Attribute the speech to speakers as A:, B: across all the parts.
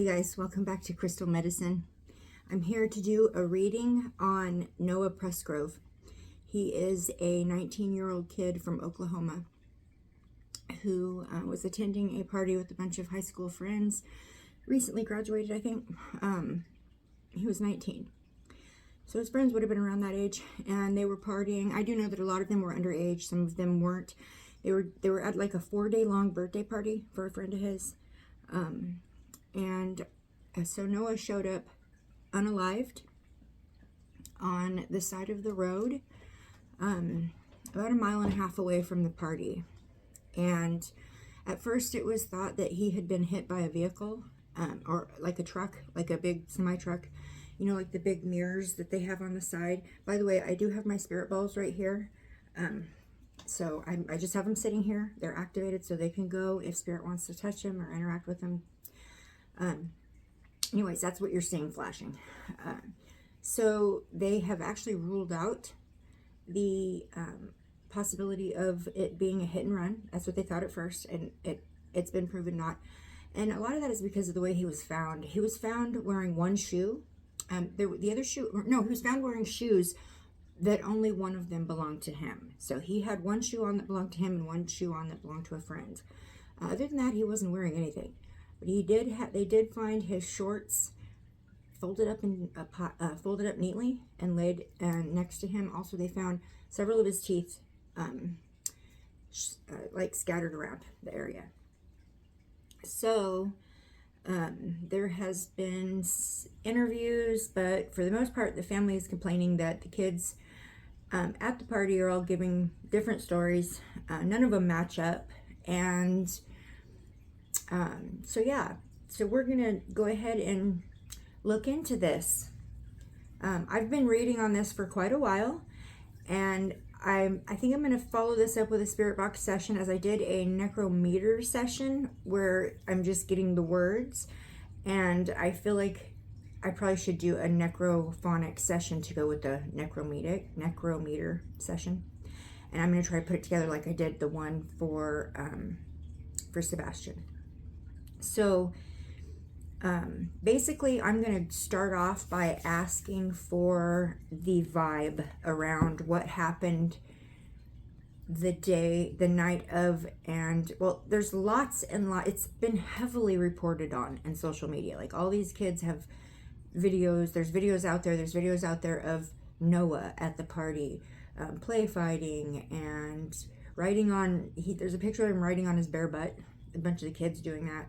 A: Hey guys, welcome back to Crystal Medicine. I'm here to do a reading on Noah Presgrove. He is a 19-year-old kid from Oklahoma who was attending a party with a bunch of high school friends. Recently graduated, I think. He was 19. So his friends would have been around that age, and they were partying. I do know that a lot of them were underage. Some of them weren't. They were at like a 4-day-long birthday party for a friend of his. And so Noah showed up unalived on the side of the road, about 1.5 miles away from the party. And at first it was thought that he had been hit by a vehicle, or like a truck, like a big semi-truck, you know, like the big mirrors that they have on the side. By the way, I do have my spirit balls right here. So I just have them sitting here. They're activated so they can go if spirit wants to touch them or interact with them. Anyways, that's what you're seeing flashing. So they have actually ruled out the possibility of it being a hit and run. That's what they thought at first, and it's been proven not. And a lot of that is because of the way he was found. He was found wearing one shoe. The other shoe, no, he was found wearing shoes that only one of them belonged to him. So he had one shoe on that belonged to him and one shoe on that belonged to a friend. Other than that, he wasn't wearing anything. But they did find his shorts folded up in folded up neatly and laid next to him. Also, they found several of his teeth, like scattered around the area. So there has been interviews, but for the most part, the family is complaining that the kids at the party are all giving different stories. None of them match up, and so yeah, so we're gonna go ahead and look into this. I've been reading on this for quite a while, and I think I'm gonna follow this up with a spirit box session, as I did a necrometer session where I'm just getting the words, and I feel like I probably should do a necrophonic session to go with the necrometer session, and I'm gonna try to put it together like I did the one for Sebastian. So basically I'm going to start off by asking for the vibe around what happened the night of, and well, there's lots and lots. It's been heavily reported on in social media. Like, all these kids have videos. There's videos out there of Noah at the party, play fighting and riding on, there's a picture of him riding on his bare butt. A bunch of the kids doing that.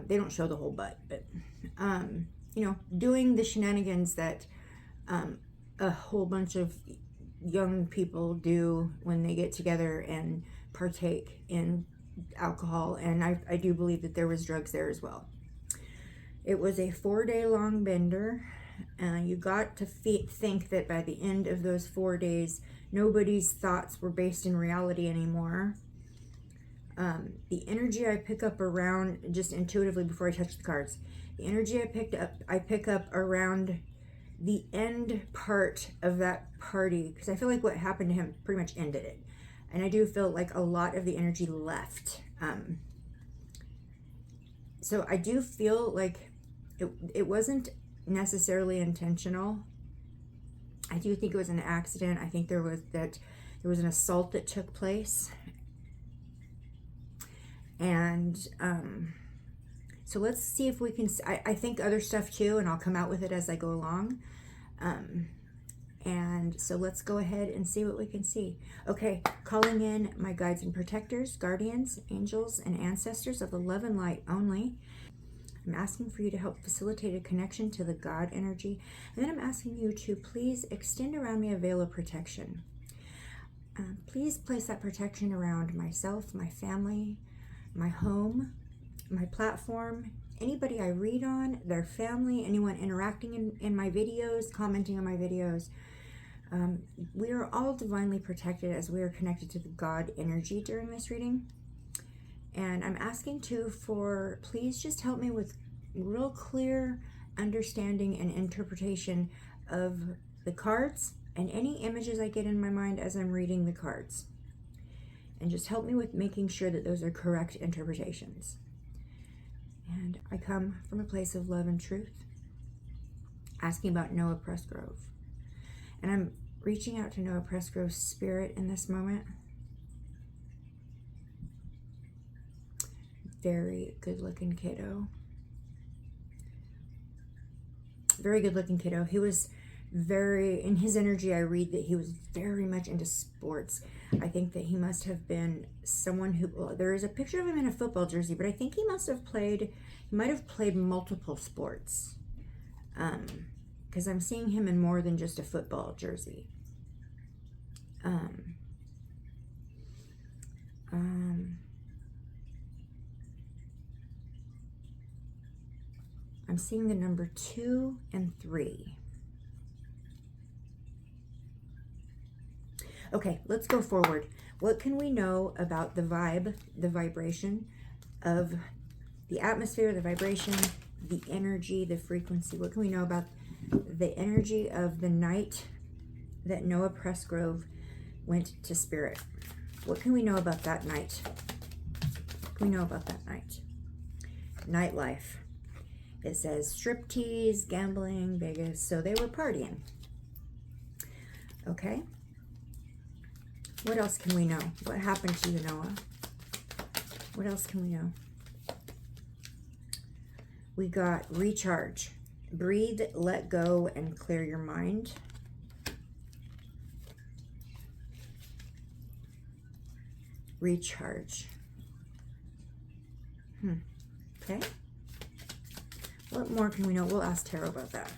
A: They don't show the whole butt, but you know, doing the shenanigans that a whole bunch of young people do when they get together and partake in alcohol. And I do believe that there was drugs there as well. It was a 4-day-long bender. You got to think that by the end of those 4 days, nobody's thoughts were based in reality anymore. The energy I pick up around, just intuitively before I touch the cards, the energy I pick up around the end part of that party, because I feel like what happened to him pretty much ended it. And I do feel like a lot of the energy left. So I do feel like it wasn't necessarily intentional. I do think it was an accident. I think there was an assault that took place. And so let's see if we can, I think other stuff too, and I'll come out with it as I go along. And so let's go ahead and see what we can see. Okay, calling in my guides and protectors, guardians, angels, and ancestors of the love and light only. I'm asking for you to help facilitate a connection to the God energy. And then I'm asking you to please extend around me a veil of protection. Please place that protection around myself, my family, my home, my platform, anybody I read on, their family, anyone interacting in my videos, commenting on my videos. We are all divinely protected as we are connected to the God energy during this reading. And I'm asking too for, please just help me with real clear understanding and interpretation of the cards and any images I get in my mind as I'm reading the cards. And just help me with making sure that those are correct interpretations. And I come from a place of love and truth, asking about Noah Presgrove. And I'm reaching out to Noah Presgrove's spirit in this moment. Very good-looking kiddo. Very good-looking kiddo. He was in his energy, I read that he was very much into sports. I think that he must have been someone who, well, there is a picture of him in a football jersey, but I think he might have played multiple sports. Because I'm seeing him in more than just a football jersey. I'm seeing the number 2 and 3. Okay, let's go forward. What can we know about the vibe, the vibration of the atmosphere, the vibration, the energy, the frequency? What can we know about the energy of the night that Noah Presgrove went to spirit? What can we know about that night? What can we know about that night? Nightlife. It says striptease, gambling, Vegas. So they were partying. Okay. What else can we know? What happened to you, Noah? What else can we know? We got recharge. Breathe, let go, and clear your mind. Recharge. Okay. What more can we know? We'll ask Tarot about that.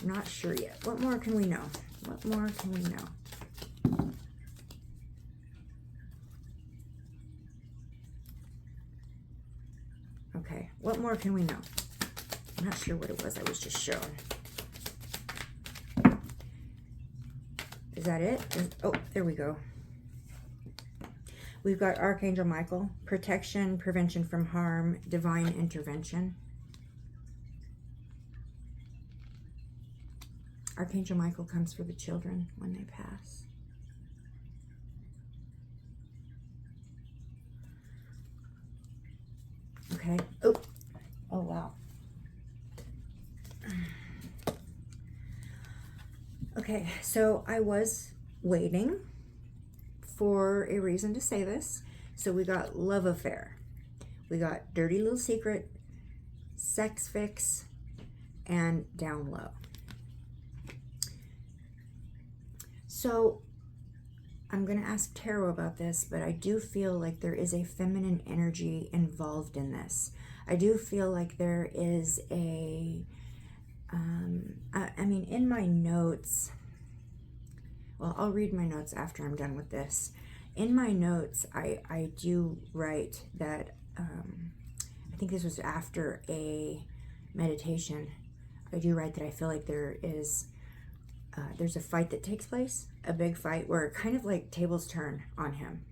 A: I'm not sure yet. What more can we know? What more can we know? Okay, what more can we know? I'm not sure what it was I was just shown. Is that it? Oh, there we go. We've got Archangel Michael, protection, prevention from harm, divine intervention. Archangel Michael comes for the children when they pass. Okay. Oh, wow. Okay, so I was waiting for a reason to say this. So we got love affair. We got dirty little secret, sex fix, and down low. So I'm going to ask Tarot about this, but I do feel like there is a feminine energy involved in this. I do feel like there is a, I mean, in my notes, well, I'll read my notes after I'm done with this. In my notes, I do write that, I think this was after a meditation. I do write that I feel like there's a fight that takes place, a big fight where kind of like tables turn on him.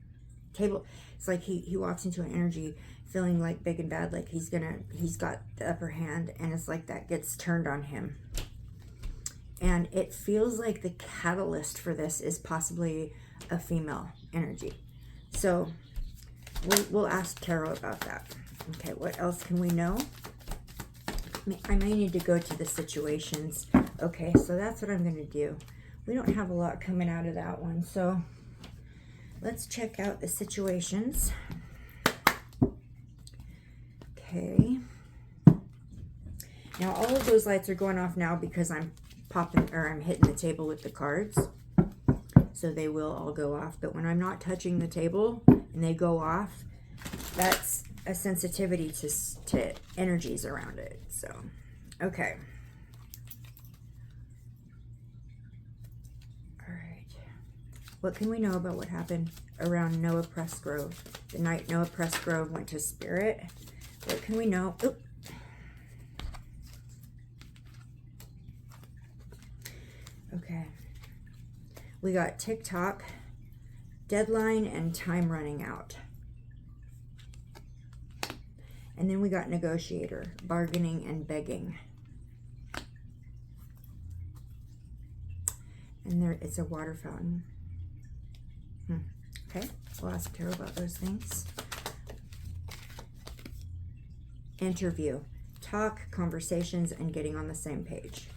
A: It's like he walks into an energy feeling like big and bad, like he's got the upper hand, and it's like that gets turned on him. And it feels like the catalyst for this is possibly a female energy. So we'll ask Tarot about that. Okay, what else can we know? I may need to go to the situations. Okay, so that's what I'm going to do. We don't have a lot coming out of that one, so let's check out the situations. Okay. Now all of those lights are going off now because I'm hitting the table with the cards. So they will all go off. But when I'm not touching the table and they go off, that's a sensitivity to energies around it. So, okay. All right. What can we know about what happened around Noah Presgrove? The night Noah Presgrove went to spirit. What can we know? Oop. Okay. We got TikTok, deadline, and time running out. And then we got negotiator, bargaining, and begging. And there, it's a water fountain. Okay, we'll ask Tarot about those things. interview, talk, conversations, and getting on the same page.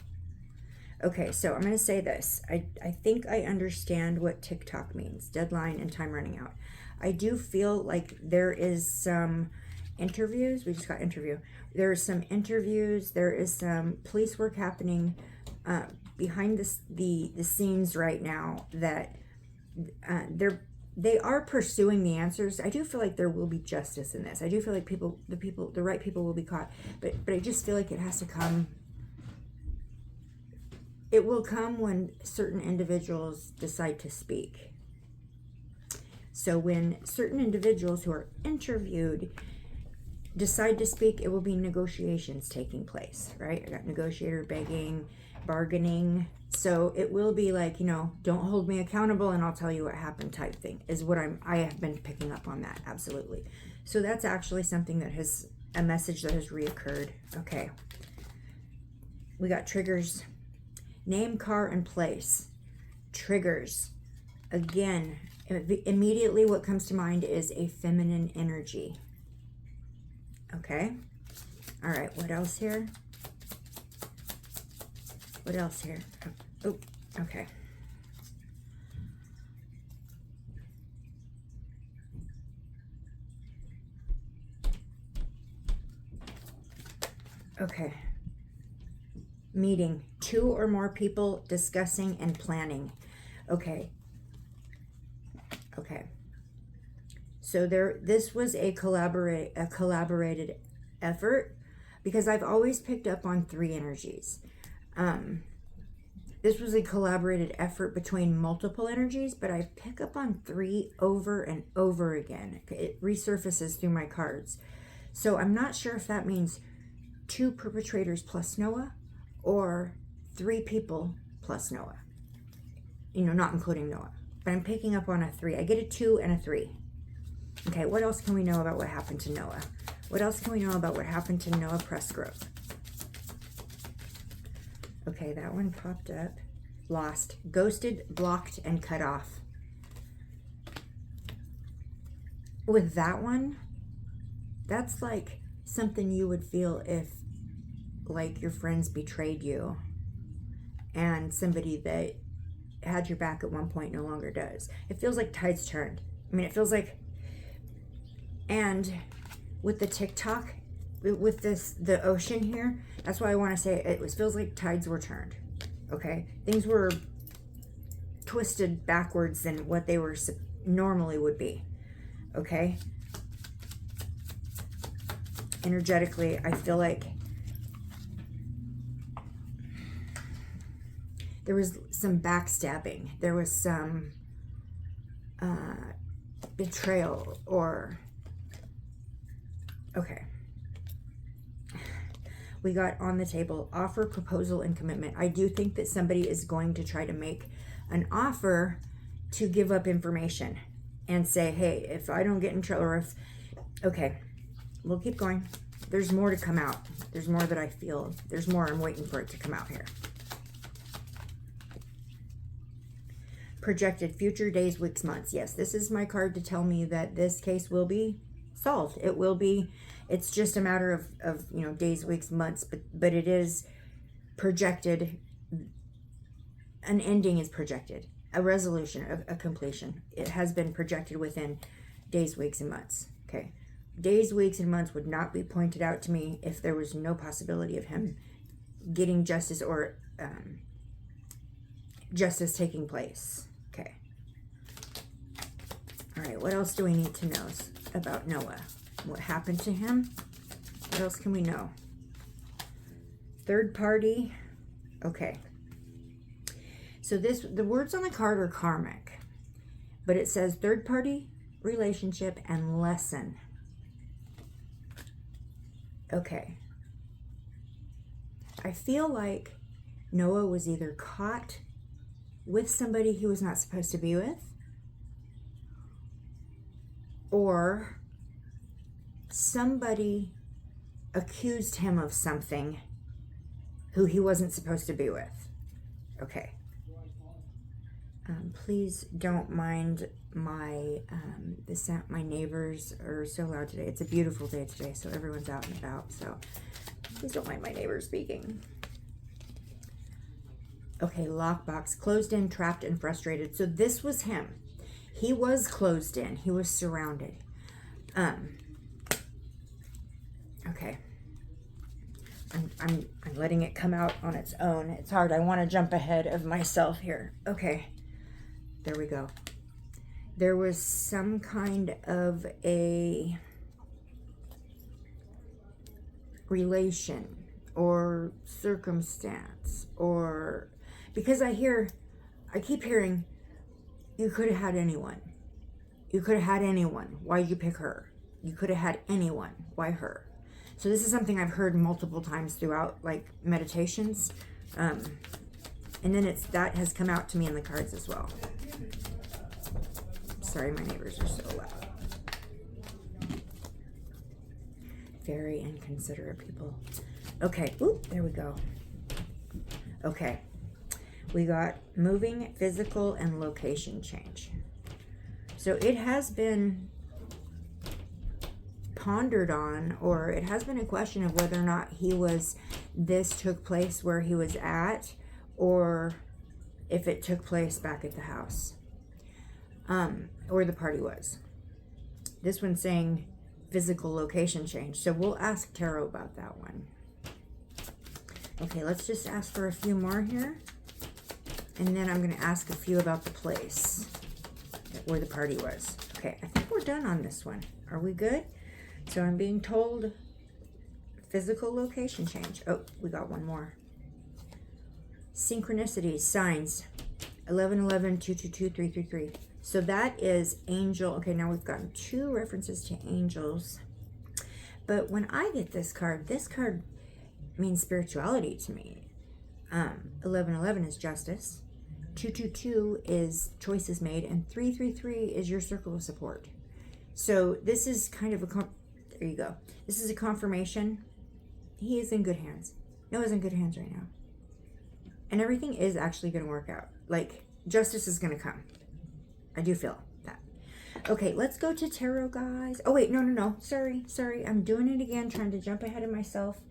A: Okay, so I'm going to say this. I think I understand what TikTok means, deadline and time running out. I do feel like there is some interviews. We just got interview. There are some interviews. There is some police work happening behind the scenes right now that they are pursuing the answers. I do feel like there will be justice in this. I do feel like the right people will be caught. But I just feel like it has to come. It will come when certain individuals decide to speak. So when certain individuals who are interviewed decide to speak, it will be negotiations taking place, right? I got negotiator, begging, bargaining. So it will be like, don't hold me accountable and I'll tell you what happened type thing is what I have been picking up on that. Absolutely. So that's actually something that has a message that has reoccurred. Okay. We got triggers. Name, car, and place. Triggers. Again, immediately what comes to mind is a feminine energy. Okay. All right. What else here? What else here? Oh, okay. Okay. Meeting. 2 or more people discussing and planning. Okay. Okay. So this was a collaborated effort, because I've always picked up on 3 energies. This was a collaborated effort between multiple energies, but I pick up on 3 over and over again. It resurfaces through my cards. So I'm not sure if that means 2 perpetrators plus Noah, or 3 people plus Noah. Not including Noah. But I'm picking up on a 3. I get a 2 and a 3. Okay, what else can we know about what happened to Noah? What else can we know about what happened to Noah Presgrove? Okay, that one popped up. Lost, ghosted, blocked, and cut off. With that one, that's like something you would feel if like your friends betrayed you and somebody that had your back at one point no longer does. It feels like tides turned. It feels like, and with the TikTok, with the ocean here, that's why I want to say it feels like tides were turned. Okay, things were twisted backwards than what they were normally would be. Okay, energetically, I feel like there was some backstabbing. There was some betrayal or... Okay. We got on the table, offer, proposal, and commitment. I do think that somebody is going to try to make an offer to give up information and say, hey, if I don't get in trouble, or if... Okay, we'll keep going. There's more to come out. There's more that I feel. There's more. I'm waiting for it to come out here. Projected future days, weeks, months. Yes, this is my card to tell me that this case will be solved. It will be, it's just a matter of days, weeks, months, but it is projected. An ending is projected, a resolution, a completion. It has been projected within days, weeks, and months. Okay, days, weeks, and months would not be pointed out to me if there was no possibility of him getting justice or justice taking place. Okay. All right, what else do we need to know about Noah? What happened to him? What else can we know? Third party. Okay. So the words on the card are karmic, but it says third party, relationship, and lesson. Okay. I feel like Noah was either caught with somebody he was not supposed to be with, or somebody accused him of something who he wasn't supposed to be with. Okay. Please don't mind my the sound. My neighbors are so loud today. It's a beautiful day today, so everyone's out and about. So please don't mind my neighbors speaking. Okay, lockbox, closed in, trapped, and frustrated. So this was him. He was closed in. He was surrounded. Okay. I'm letting it come out on its own. It's hard. I want to jump ahead of myself here. Okay. There we go. There was some kind of a relation or circumstance, or because I keep hearing, you could have had anyone. You could have had anyone. Why'd you pick her? You could have had anyone. Why her? So this is something I've heard multiple times throughout, like, meditations. And then that has come out to me in the cards as well. Sorry, my neighbors are so loud. Very inconsiderate people. Okay, oop, there we go. Okay, we got moving, physical, and location change. So it has been pondered on, or it has been a question of whether or not this took place where he was at, or if it took place back at the house, where the party was. This one's saying physical location change, so we'll ask tarot about that one. Okay, let's just ask for a few more here, and then I'm going to ask a few about the place where the party was. Okay, I think we're done on this one. Are we good? So I'm being told physical location change. Oh, we got one more. Synchronicities, signs, 1111, 222, 333. So that is angel. Okay, now we've gotten 2 references to angels. But when I get this card means spirituality to me. 1111 is justice. 222 is choices made. And 333 is your circle of support. So this is kind of there you go. This is a confirmation. He is in good hands. Noah's in good hands right now. And everything is actually going to work out. Like, justice is going to come. I do feel that. Okay, let's go to tarot, guys. Oh, wait, no. Sorry. I'm doing it again, trying to jump ahead of myself.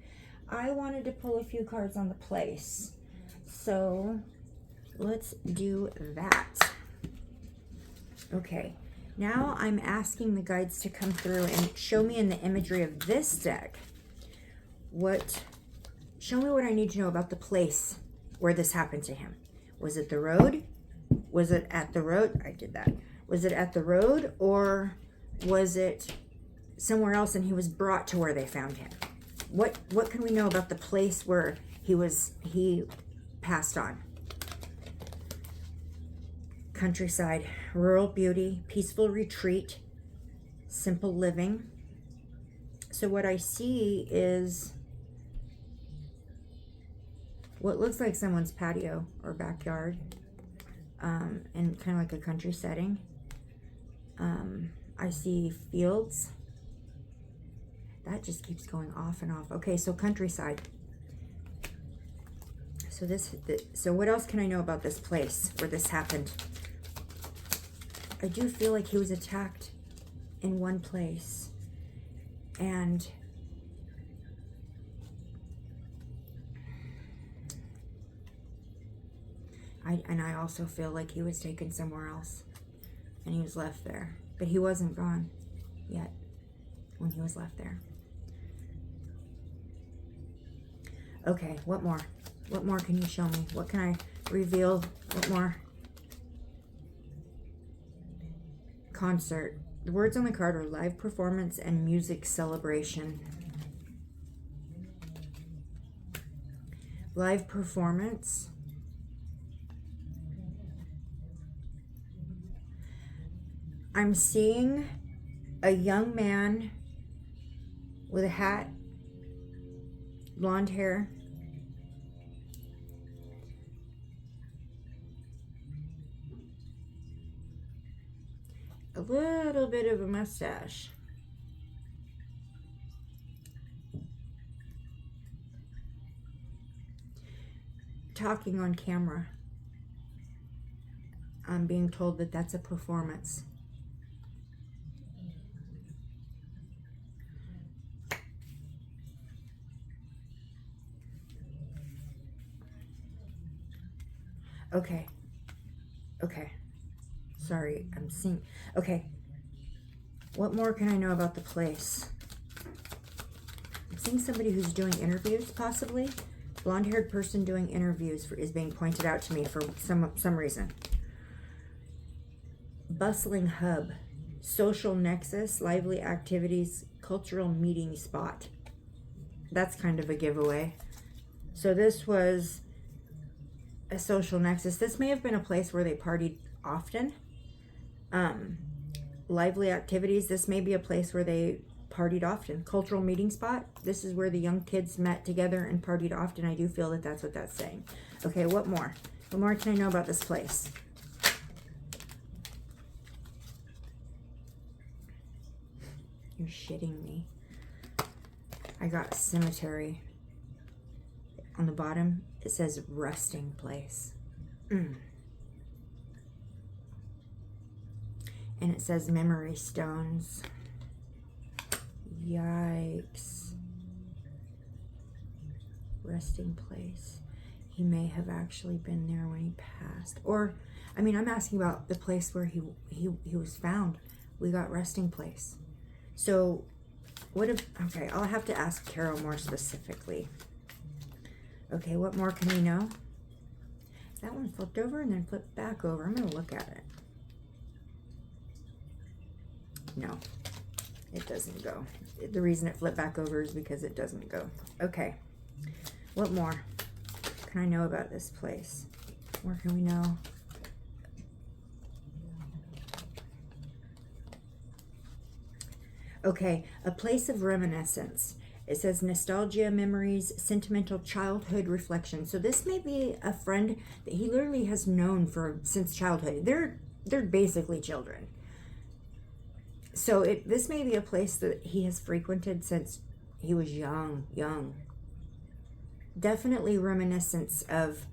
A: I wanted to pull a few cards on the place. So, let's do that. Okay, now I'm asking the guides to come through and show me in the imagery of this deck show me what I need to know about the place where this happened to him. Was it the road? Was it at the road? I did that. Was it at the road, or was it somewhere else and he was brought to where they found him? What can we know about the place where he passed on? Countryside, rural beauty, peaceful retreat, simple living. So what I see is what looks like someone's patio or backyard, in kind of like a country setting. I see fields. That just keeps going off and off. Okay, so countryside. So what else can I know about this place where this happened? I do feel like he was attacked in one place, and I also feel like he was taken somewhere else and he was left there, but he wasn't gone yet when he was left there. Okay, what more? What more can you show me? What can I reveal? What more? Concert. The words on the card are live performance and music celebration. Live performance. I'm seeing a young man with a hat, blonde hair, a little bit of a mustache. Talking on camera. I'm being told that that's a performance. Okay. Okay. Sorry, I'm seeing... Okay. What more can I know about the place? I'm seeing somebody who's doing interviews, possibly. Blonde-haired person doing interviews is being pointed out to me for some reason. Bustling hub. Social nexus, lively activities, cultural meeting spot. That's kind of a giveaway. So this was a social nexus. This may have been a place where they partied often. Lively activities. This may be a place where they partied often. Cultural meeting spot. This is where the young kids met together and partied often. I do feel that that's what that's saying. Okay, what more? What more can I know about this place? You're shitting me. I got cemetery. On the bottom, it says resting place. And it says memory stones. Yikes. Resting place. He may have actually been there when he passed. Or, I mean, I'm asking about the place where he was found. We got resting place. So, what if... Okay, I'll have to ask Carol more specifically. Okay, what more can we know? That one flipped over and then flipped back over. I'm going to look at it. No, it doesn't go. The reason it flipped back over is because it doesn't go. Okay, what more can I know about this place? What can we know? Okay, a place of reminiscence. It says nostalgia, memories, sentimental childhood reflection. So this may be a friend that he literally has known since childhood. They're basically children. So this may be a place that he has frequented since he was young. Definitely reminiscence of,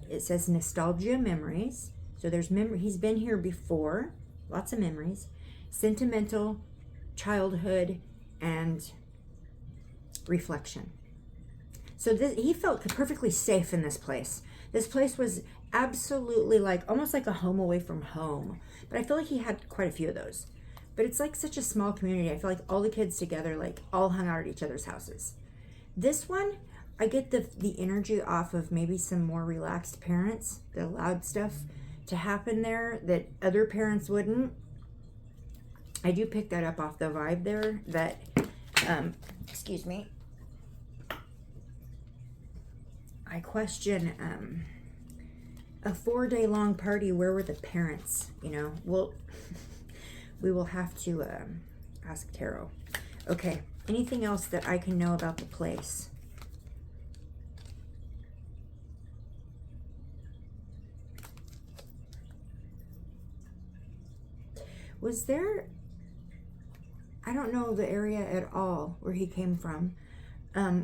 A: it says nostalgia, memories. So there's he's been here before, lots of memories. Sentimental, childhood, and reflection. So he felt perfectly safe in this place. This place was absolutely almost like a home away from home. But I feel like he had quite a few of those. But it's like such a small community. I feel like all the kids together, all hung out at each other's houses. This one, I get the energy off of maybe some more relaxed parents that allowed stuff to happen there that other parents wouldn't. I do pick that up off the vibe there that, excuse me. I question, a 4-day long party, where were the parents? Well, we will have to ask Tarot. Okay, anything else that I can know about the place? Was there... I don't know the area at all where he came from.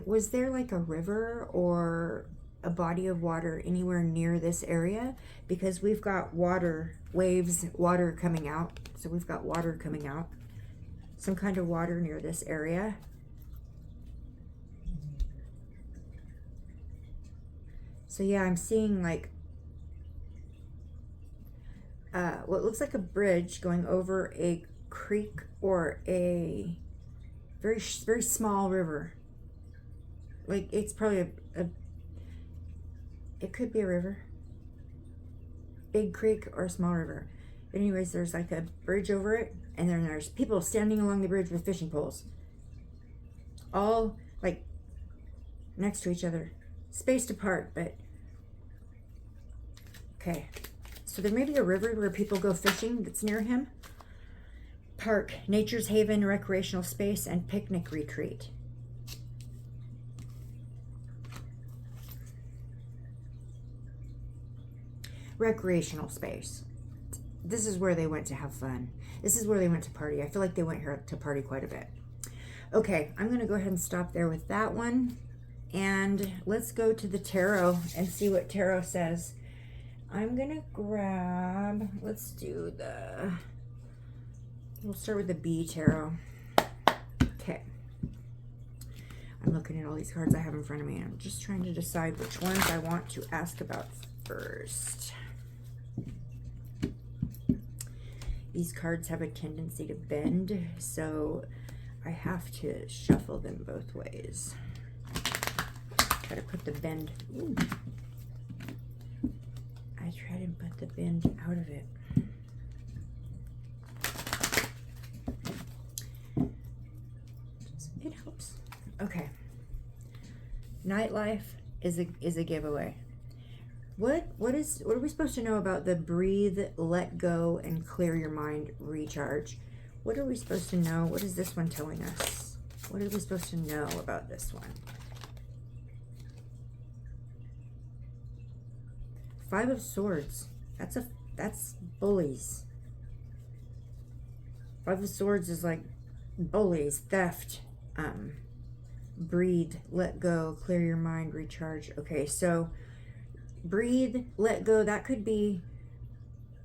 A: Was there like a river or a body of water anywhere near this area? Because we've got water coming out. So we've got water coming out. Some kind of water near this area. So yeah, I'm seeing what looks like a bridge going over a creek or a very, very small river. It's probably it could be a river. Big creek or a small river. But anyways, there's a bridge over it, and then there's people standing along the bridge with fishing poles. All next to each other. Spaced apart, but okay. So there may be a river where people go fishing that's near him. Park, nature's haven, recreational space, and picnic retreat. Recreational space. This is where they went to have fun. This is where they went to party. I feel like they went here to party quite a bit. Okay, I'm going to go ahead and stop there with that one. And let's go to the tarot and see what tarot says. I'm gonna grab, let's do we'll start with the B tarot. Okay. I'm looking at all these cards I have in front of me. I'm just trying to decide which ones I want to ask about first. These cards have a tendency to bend, so I have to shuffle them both ways. Try to put the bend. Ooh. I try to put the bend out of it. It helps. Okay. Nightlife is a giveaway. What are we supposed to know about the breathe, let go, and clear your mind, recharge? What are we supposed to know? What is this one telling us? What are we supposed to know about this one? Five of Swords. That's bullies. Five of Swords is like bullies, theft, breathe, let go, clear your mind, recharge. Okay, so breathe, let go, that could be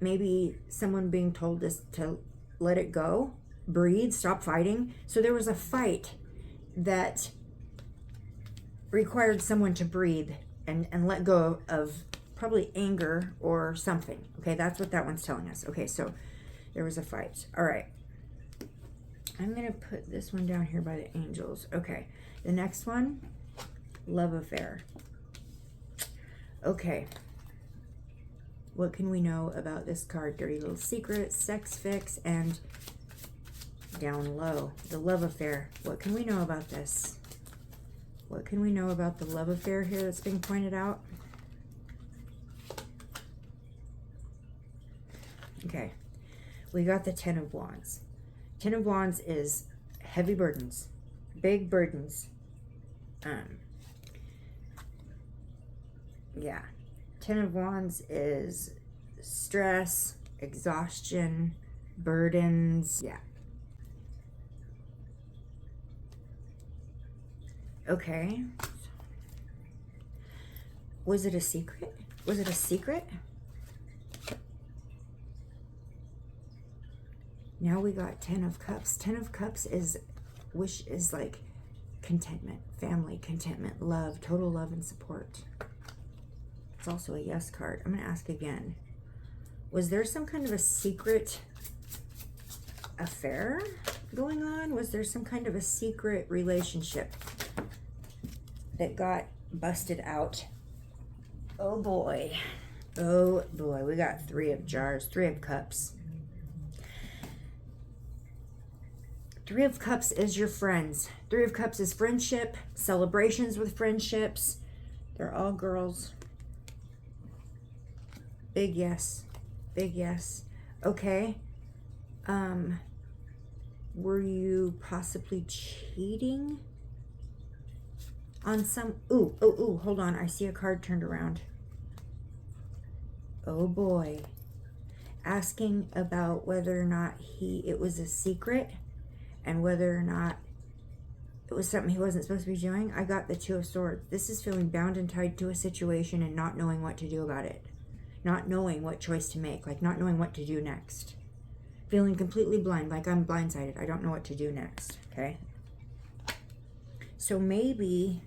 A: maybe someone being told this to let it go, breathe, stop fighting. So there was a fight that required someone to breathe and let go of probably anger or something. Okay, that's what that one's telling us. Okay, so there was a fight. All right. I'm going to put this one down here by the angels. Okay, the next one, love affair. Okay, what can we know about this card? Dirty little secret, sex fix, and down low, the love affair. What can we know about this? What can we know about the love affair here that's being pointed out? Okay, we got the Ten of Wands. Ten of Wands is heavy burdens, big burdens. Yeah. Ten of Wands is stress, exhaustion, burdens. Yeah. Okay. Was it a secret? Was it a secret? Now we got Ten of Cups. Ten of Cups is like contentment, family, contentment, love, total love and support. It's also a yes card. I'm going to ask again. Was there some kind of a secret affair going on? Was there some kind of a secret relationship that got busted out? Oh boy. Oh boy. We got Three of Jars, Three of Cups. Three of Cups is your friends. Three of Cups is friendship, celebrations with friendships. They're all girls. Big yes. Big yes. Okay. Were you possibly cheating on some... Ooh, hold on. I see a card turned around. Oh boy. Asking about whether or not it was a secret and whether or not it was something he wasn't supposed to be doing. I got the Two of Swords. This is feeling bound and tied to a situation and not knowing what to do about it. Not knowing what choice to make, like not knowing what to do next. Feeling completely blind, like I'm blindsided. I don't know what to do next, okay? So maybe,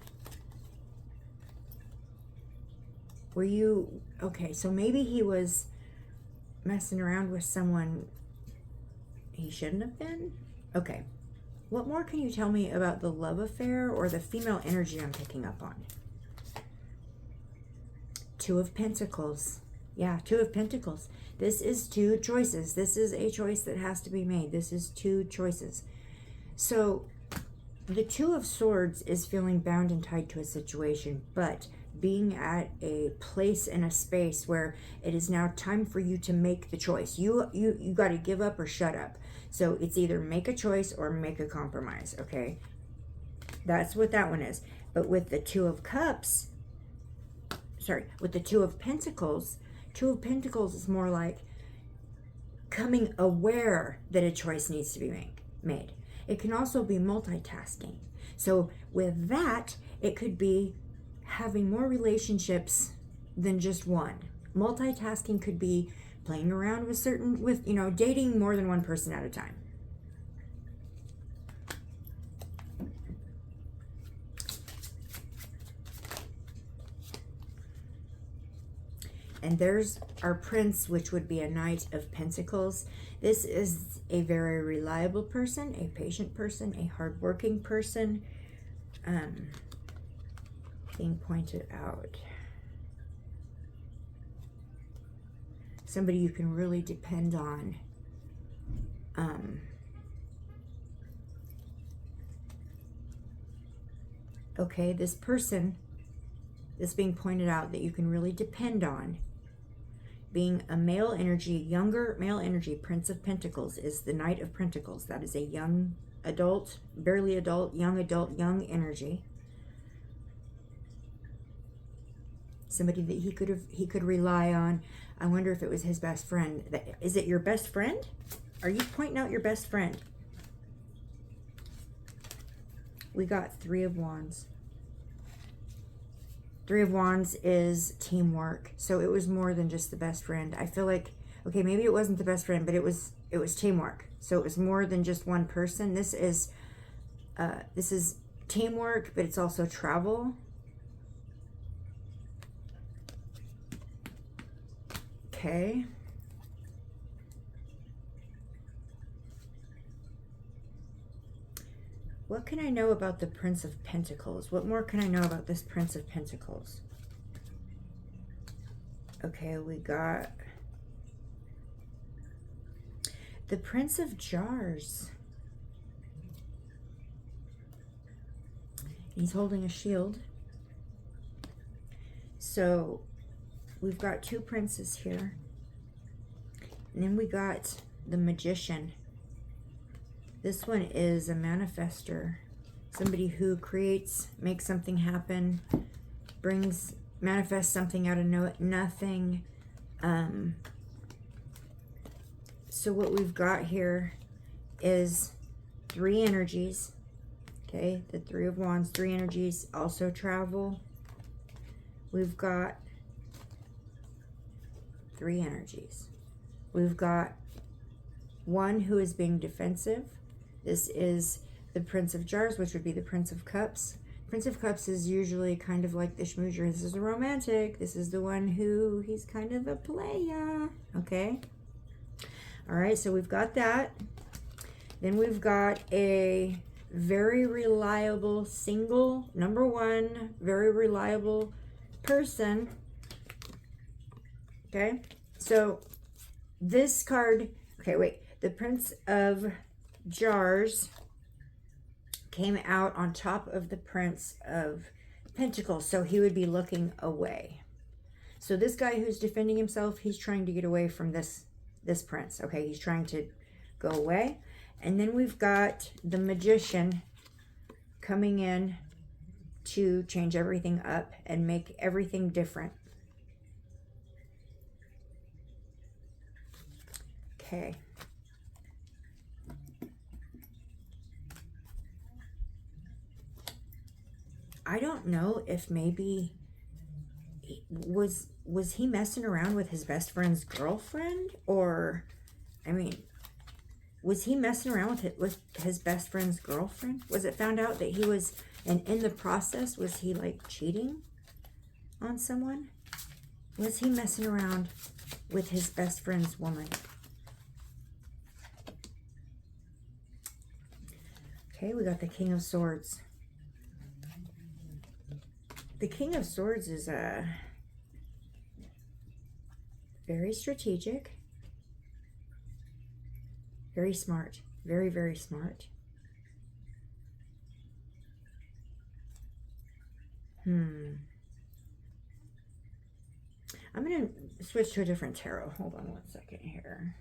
A: so maybe he was messing around with someone he shouldn't have been? Okay. What more can you tell me about the love affair or the female energy I'm picking up on? Two of Pentacles. Yeah, Two of Pentacles. This is two choices. This is a choice that has to be made. This is two choices. So the Two of Swords is feeling bound and tied to a situation, but being at a place and a space where it is now time for you to make the choice. You got to give up or shut up. So it's either make a choice or make a compromise, okay? That's what that one is. But with the Two of Cups, with the Two of Pentacles, Two of Pentacles is more like coming aware that a choice needs to be made. It can also be multitasking. So with that, it could be having more relationships than just one. multitasking could be playing around with, you know, dating more than one person at a time. And there's our Prince, which would be a Knight of Pentacles. This is a very reliable person, a patient person, a hardworking person, being pointed out. Somebody you can really depend on. Okay, this person that's being pointed out that you can really depend on, being a male energy, younger male energy, Prince of Pentacles is the Knight of Pentacles. That is a young adult, barely adult, young energy. Somebody that he could rely on. I wonder if it was his best friend. Is it your best friend? Are you pointing out your best friend? We got Three of Wands. Three of Wands is teamwork. So it was more than just the best friend. I feel like, okay, maybe it wasn't the best friend, but it was teamwork. So it was more than just one person. This is teamwork, but it's also travel. Okay. What can I know about the Prince of Pentacles? What more can I know about this Prince of Pentacles? Okay, we got the Prince of Jars. He's holding a shield. So we've got two princes here. And then we got the Magician. This one is a manifester. Somebody who creates, makes something happen, manifests something out of nothing. So what we've got here is three energies. Okay, the Three of Wands, three energies, also travel. We've got three energies. We've got one who is being defensive. This is the Prince of Jars, which would be the Prince of Cups. Prince of Cups is usually kind of like the schmoozer. This is a romantic. This is the one who, he's kind of a playa. Okay. All right, so we've got that. Then we've got a very reliable single, number one, very reliable person. Okay, so this card, okay, wait, the Prince of Jars came out on top of the Prince of Pentacles, so he would be looking away. So this guy who's defending himself, he's trying to get away from this prince. Okay, he's trying to go away. And then we've got the Magician coming in to change everything up and make everything different. Okay. I don't know if maybe was he messing around with his best friend's girlfriend, or I mean, was he messing around with his best friend's girlfriend? Was it found out that he was, and in the process, was he like cheating on someone? Was he messing around with his best friend's woman? Okay, we got the King of Swords. The King of Swords is very strategic, very smart, very, very smart. I'm going to switch to a different tarot. Hold on one second here.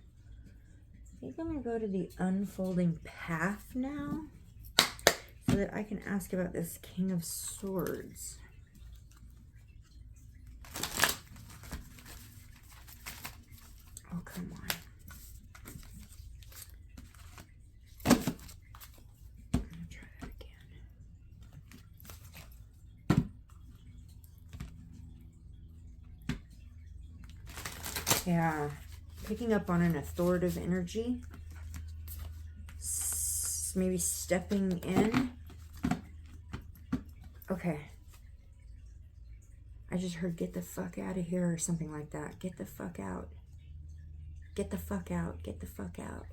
A: I think I'm going to go to the Unfolding Path now so that I can ask about this King of Swords. Oh, come on. I'm going to try that again. Yeah. Picking up on an authoritative energy. Maybe stepping in. Okay. I just heard get the fuck out of here or something like that. Get the fuck out. Get the fuck out. Get the fuck out.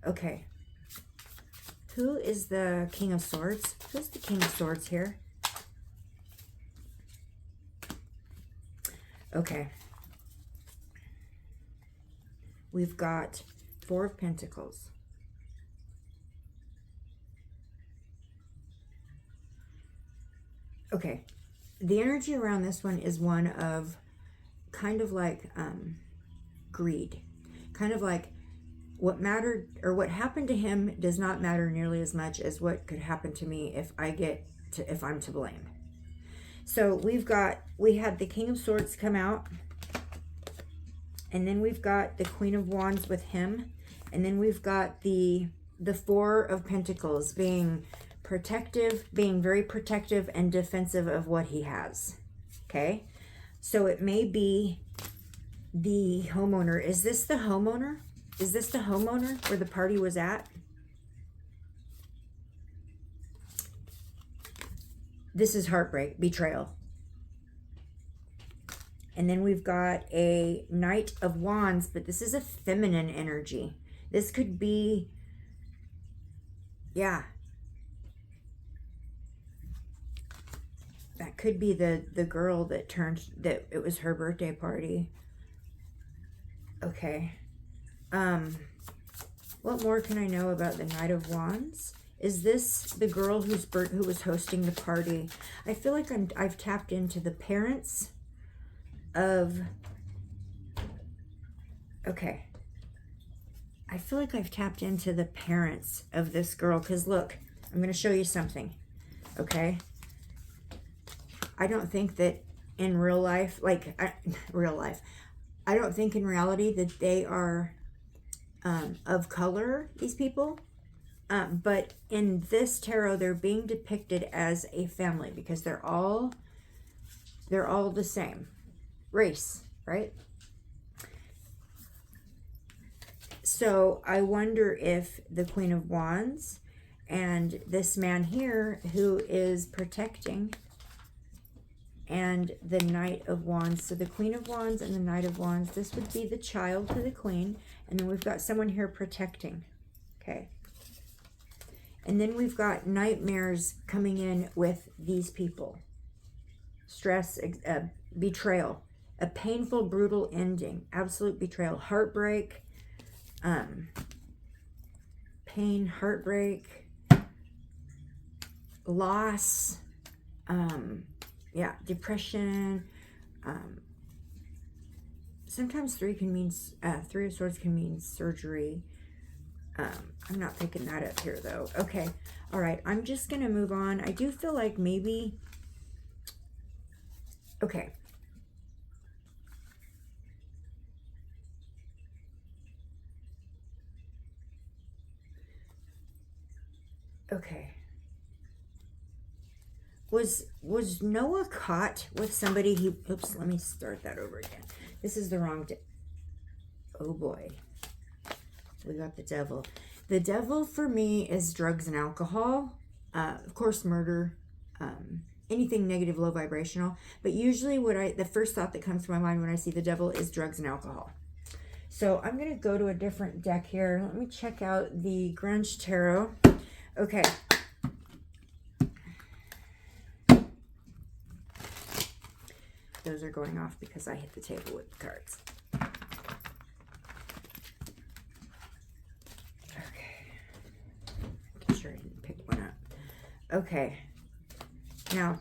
A: Okay. Who is the King of Swords? Who's the King of Swords here? Okay. We've got Four of Pentacles. Okay. The energy around this one is one of kind of like greed. Kind of like what mattered or what happened to him does not matter nearly as much as what could happen to me if I'm to blame. So we had the King of Swords come out, and then we've got the Queen of Wands with him, and then we've got the Four of Pentacles being protective, being very protective and defensive of what he has. Okay, so it may be the homeowner. Is this the homeowner? Is this the homeowner where the party was at? This is heartbreak, betrayal. And then we've got a Knight of Wands, but this is a feminine energy. This could be, yeah. That could be the girl that that it was her birthday party. Okay. What more can I know about the Knight of Wands? Is this the girl who was hosting the party? I feel like I've tapped into the parents of... Okay. I feel like I've tapped into the parents of this girl. Because look, I'm going to show you something. Okay? I don't think that in real life, I don't think in reality that they are of color, these people. But in this tarot, they're being depicted as a family because they're all the same race, right? So I wonder if the Queen of Wands and this man here who is protecting, and the Knight of Wands. So the Queen of Wands and the Knight of Wands, this would be the child to the Queen. And then we've got someone here protecting. Okay. And then we've got nightmares coming in with these people. Stress, betrayal, a painful, brutal ending, absolute betrayal, heartbreak, pain, heartbreak, loss, yeah, depression. Sometimes Three of Swords can mean surgery. I'm not picking that up here though. Okay, all right. I'm just gonna move on. I do feel like maybe. Okay. Okay. Was Noah caught with somebody he... Oops, let me start that over again. This is the wrong... Oh boy. We got the devil. The devil for me is drugs and alcohol. Of course, murder. Anything negative, low vibrational. But usually the first thought that comes to my mind when I see the devil is drugs and alcohol. So I'm going to go to a different deck here. Let me check out the Grunge Tarot. Okay. Those are going off because I hit the table with the cards. Okay. Make sure I didn't pick one up. Okay. Now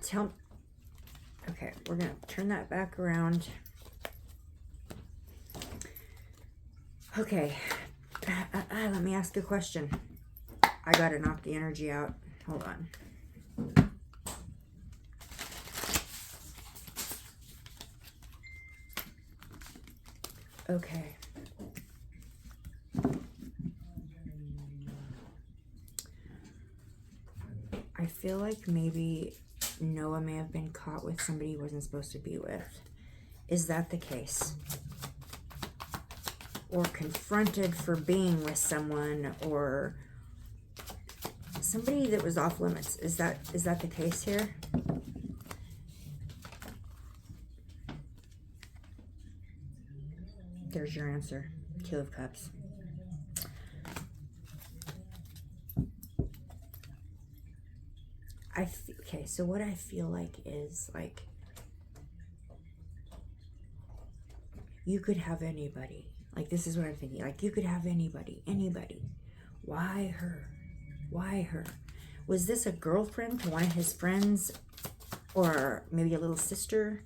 A: okay, we're going to turn that back around. Okay. Let me ask a question. I got to knock the energy out. Hold on. Okay. I feel like maybe Noah may have been caught with somebody he wasn't supposed to be with. Is that the case? Or confronted for being with someone, or somebody that was off limits. Is that the case here? There's your answer. Two of Cups. Okay, so what I feel like is like you could have anybody. Like, this is what I'm thinking. Like, you could have anybody. Why her? Why her? Was this a girlfriend to one of his friends, or maybe a little sister?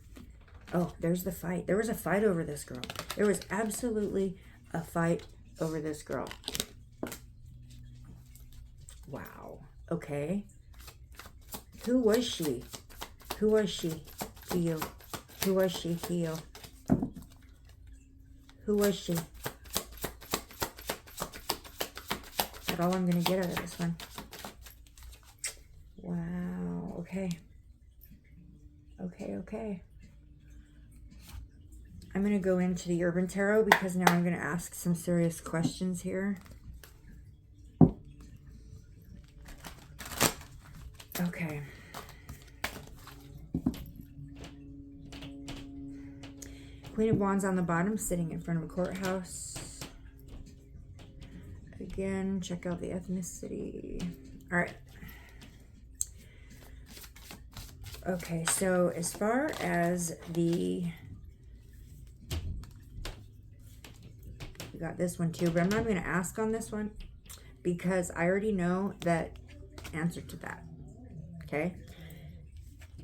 A: Oh, there's the fight. There was a fight over this girl. There was absolutely a fight over this girl. Wow. Okay. Who was she? Who was she to you? Who was she to you? Who was she? That's all I'm going to get out of this one. Wow. Okay. Okay. I'm going to go into the Urban Tarot because now I'm going to ask some serious questions here. Okay. Queen of Wands on the bottom, sitting in front of a courthouse. Again, check out the ethnicity. All right. Okay, so as far as we got this one too, but I'm not going to ask on this one because I already know that answer to that. Okay.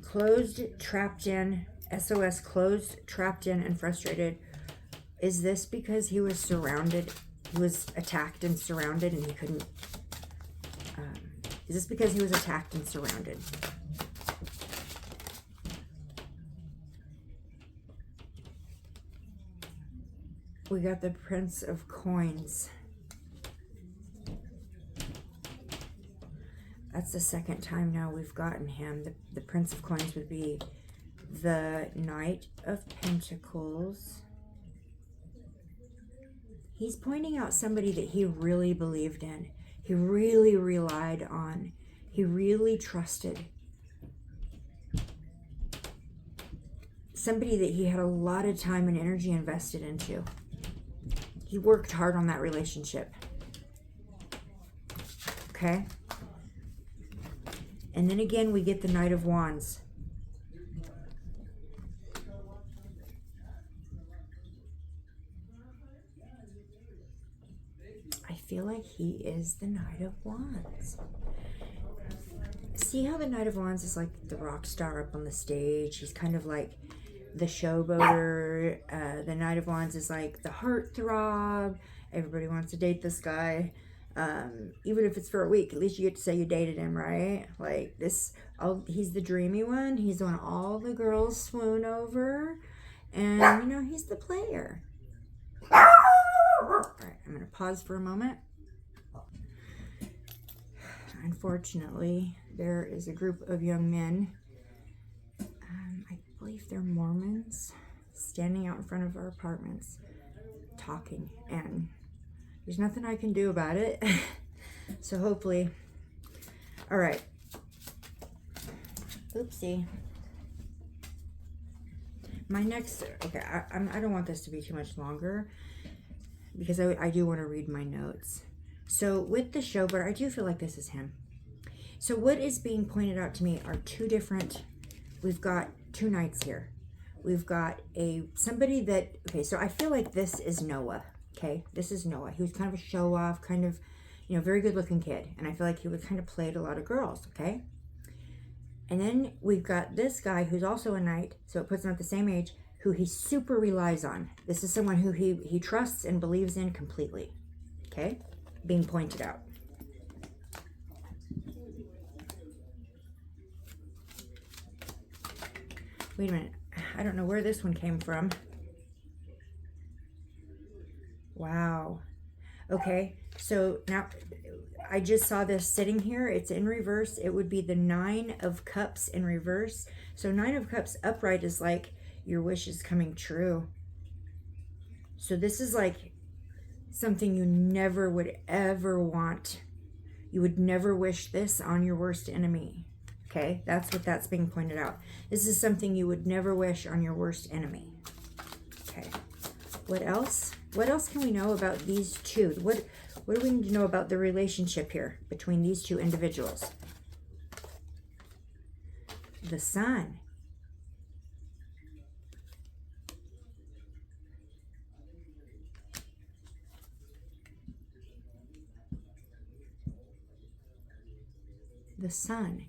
A: Closed, trapped in, SOS, closed, trapped in, and frustrated. Is this because he was surrounded? He was attacked and surrounded and he couldn't... is this because he was attacked and surrounded? We got the Prince of Coins. That's the second time now we've gotten him. The Prince of Coins would be the Knight of Pentacles. He's pointing out somebody that he really believed in. He really relied on. He really trusted. Somebody that he had a lot of time and energy invested into. He worked hard on that relationship. Okay? And then again, we get the Knight of Wands. I feel like he is the Knight of Wands. See how the Knight of Wands is like the rock star up on the stage? He's kind of like the showboater. The Knight of Wands is like the heartthrob. Everybody wants to date this guy. Even if it's for a week, at least you get to say you dated him, right? Like this, he's the dreamy one. He's the one all the girls swoon over. And, you know, he's the player. All right, I'm going to pause for a moment. Unfortunately, there is a group of young men, I believe they're Mormons, standing out in front of our apartments, talking, and there's nothing I can do about it. So hopefully, all right. Oopsie. My next, okay, I don't want this to be too much longer because I do want to read my notes. So with the showboater, I do feel like this is him. So what is being pointed out to me are two different, we've got two knights here. We've got somebody that, okay, so I feel like this is Noah, okay? This is Noah. He was kind of a show-off, kind of, you know, very good-looking kid. And I feel like he would kind of played a lot of girls, okay? And then we've got this guy who's also a knight, so it puts him at the same age, who he super relies on. This is someone who he trusts and believes in completely, okay? Being pointed out. Wait a minute. I don't know where this one came from. Wow. Okay, so now I just saw this sitting here. It's in reverse. It would be the 9 of Cups in reverse. So 9 of Cups upright is like your wish is coming true. So this is like something you never would ever want. You would never wish this on your worst enemy. Okay, that's what that's being pointed out. This is something you would never wish on your worst enemy. Okay, what else? What else can we know about these two? What do we need to know about the relationship here between these two individuals? The Sun. The Sun.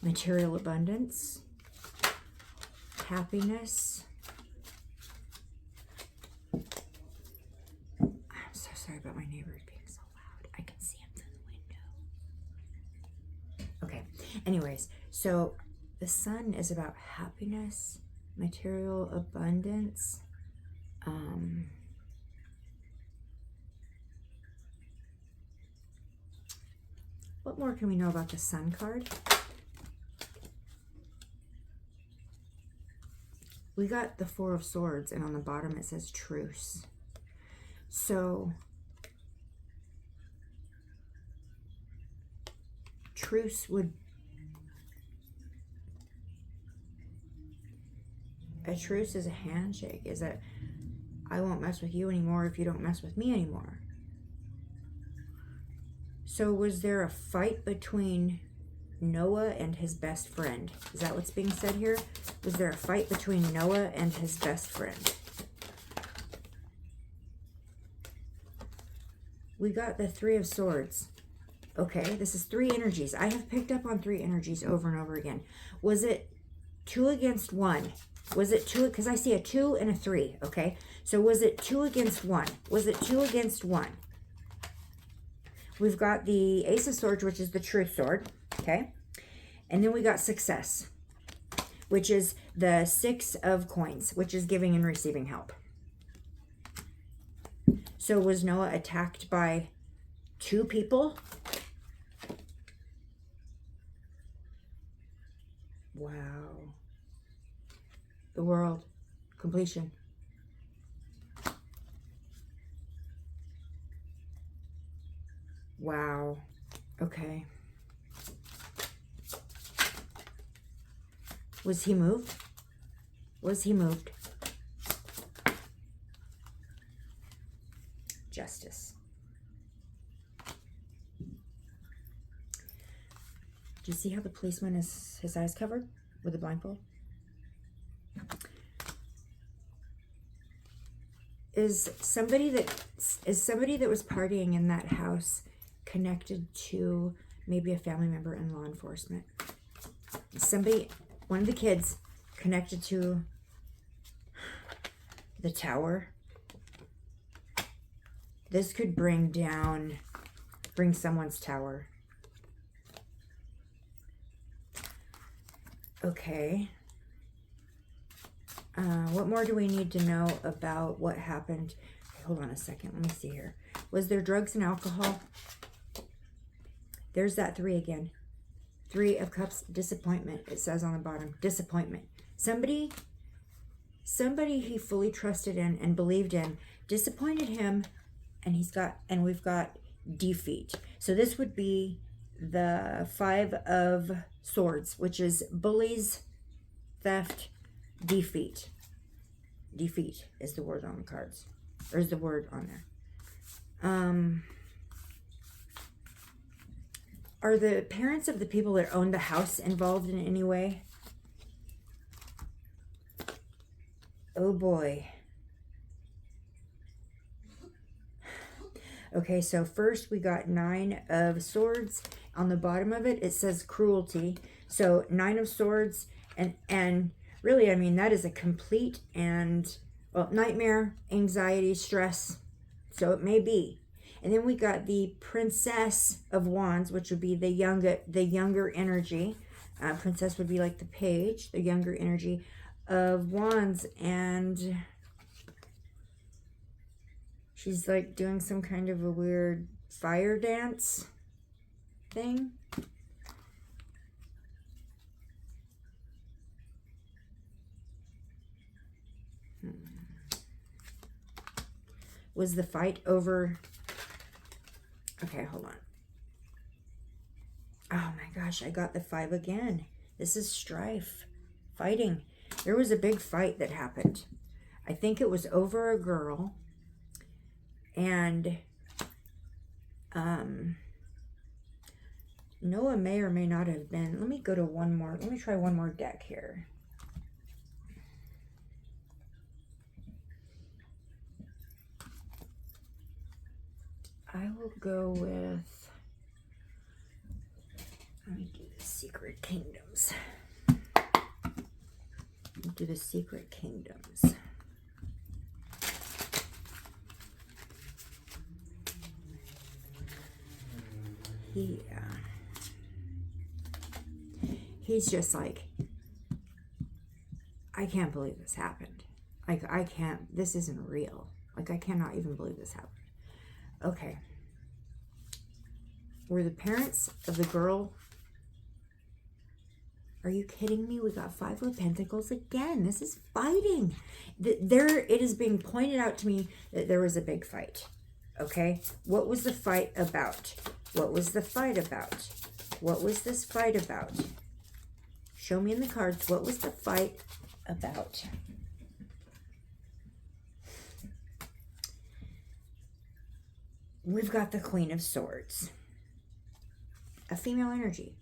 A: Material abundance, happiness. I'm so sorry about my neighbors being so loud. I can see them through the window. Okay, anyways, so the Sun is about happiness, material abundance. What more can we know about the Sun card? We got the Four of Swords, and on the bottom it says truce. So, truce would... A truce is a handshake. Is that I won't mess with you anymore if you don't mess with me anymore. So was there a fight between Noah and his best friend? Is that what's being said here? Was there a fight between Noah and his best friend? We got the Three of Swords. Okay, this is three energies. I have picked up on three energies over and over again. Was it 2 against 1? Was it 2? Because I see a 2 and a 3, okay? So was it 2 against 1? Was it 2 against 1? We've got the Ace of Swords, which is the Truth Sword, okay? And then we got Success, which is the 6 of Coins, which is giving and receiving help. So was Noah attacked by 2 people? Wow. The world. Completion. Wow. Okay. Was he moved? Was he moved? Justice. Do you see how the policeman is his eyes covered with a blindfold? Is somebody that was partying in that house connected to maybe a family member in law enforcement? Somebody, one of the kids, connected to the tower. This could bring someone's tower. Okay. What more do we need to know about what happened? Hold on a second. Let me see here. Was there drugs and alcohol? There's that 3 again. 3 of Cups, disappointment. It says on the bottom, disappointment. Somebody he fully trusted in and believed in disappointed him, and we've got defeat. So this would be the 5 of Swords, which is bullies, theft, defeat. Defeat is the word on the cards, or is the word on there. Are the parents of the people that owned the house involved in any way? Oh boy. Okay, so first we got 9 of Swords. On the bottom of it, it says cruelty. So 9 of Swords, and really, I mean, that is a complete and, well, nightmare, anxiety, stress. So it may be. And then we got the Princess of Wands, which would be the younger energy. Princess would be like the page, the younger energy of Wands, and she's like doing some kind of a weird fire dance. something. Was the fight over? Okay, hold on. Oh my gosh, I got the 5 again. This is strife, fighting. There was a big fight that happened. I think it was over a girl. And Noah may or may not have been. Let me go to one more. Let me try one more deck here. I will go with, let me do the Secret Kingdoms. Do the Secret Kingdoms. He's just like, I can't believe this happened. Like, I can't, this isn't real. Like, I cannot even believe this happened. Okay. Were the parents of the girl... Are you kidding me? We got 5 of Pentacles again. This is fighting. It is being pointed out to me that there was a big fight. Okay? What was the fight about? What was the fight about? What was this fight about? Show me in the cards. What was the fight about? We've got the Queen of Swords. A female energy.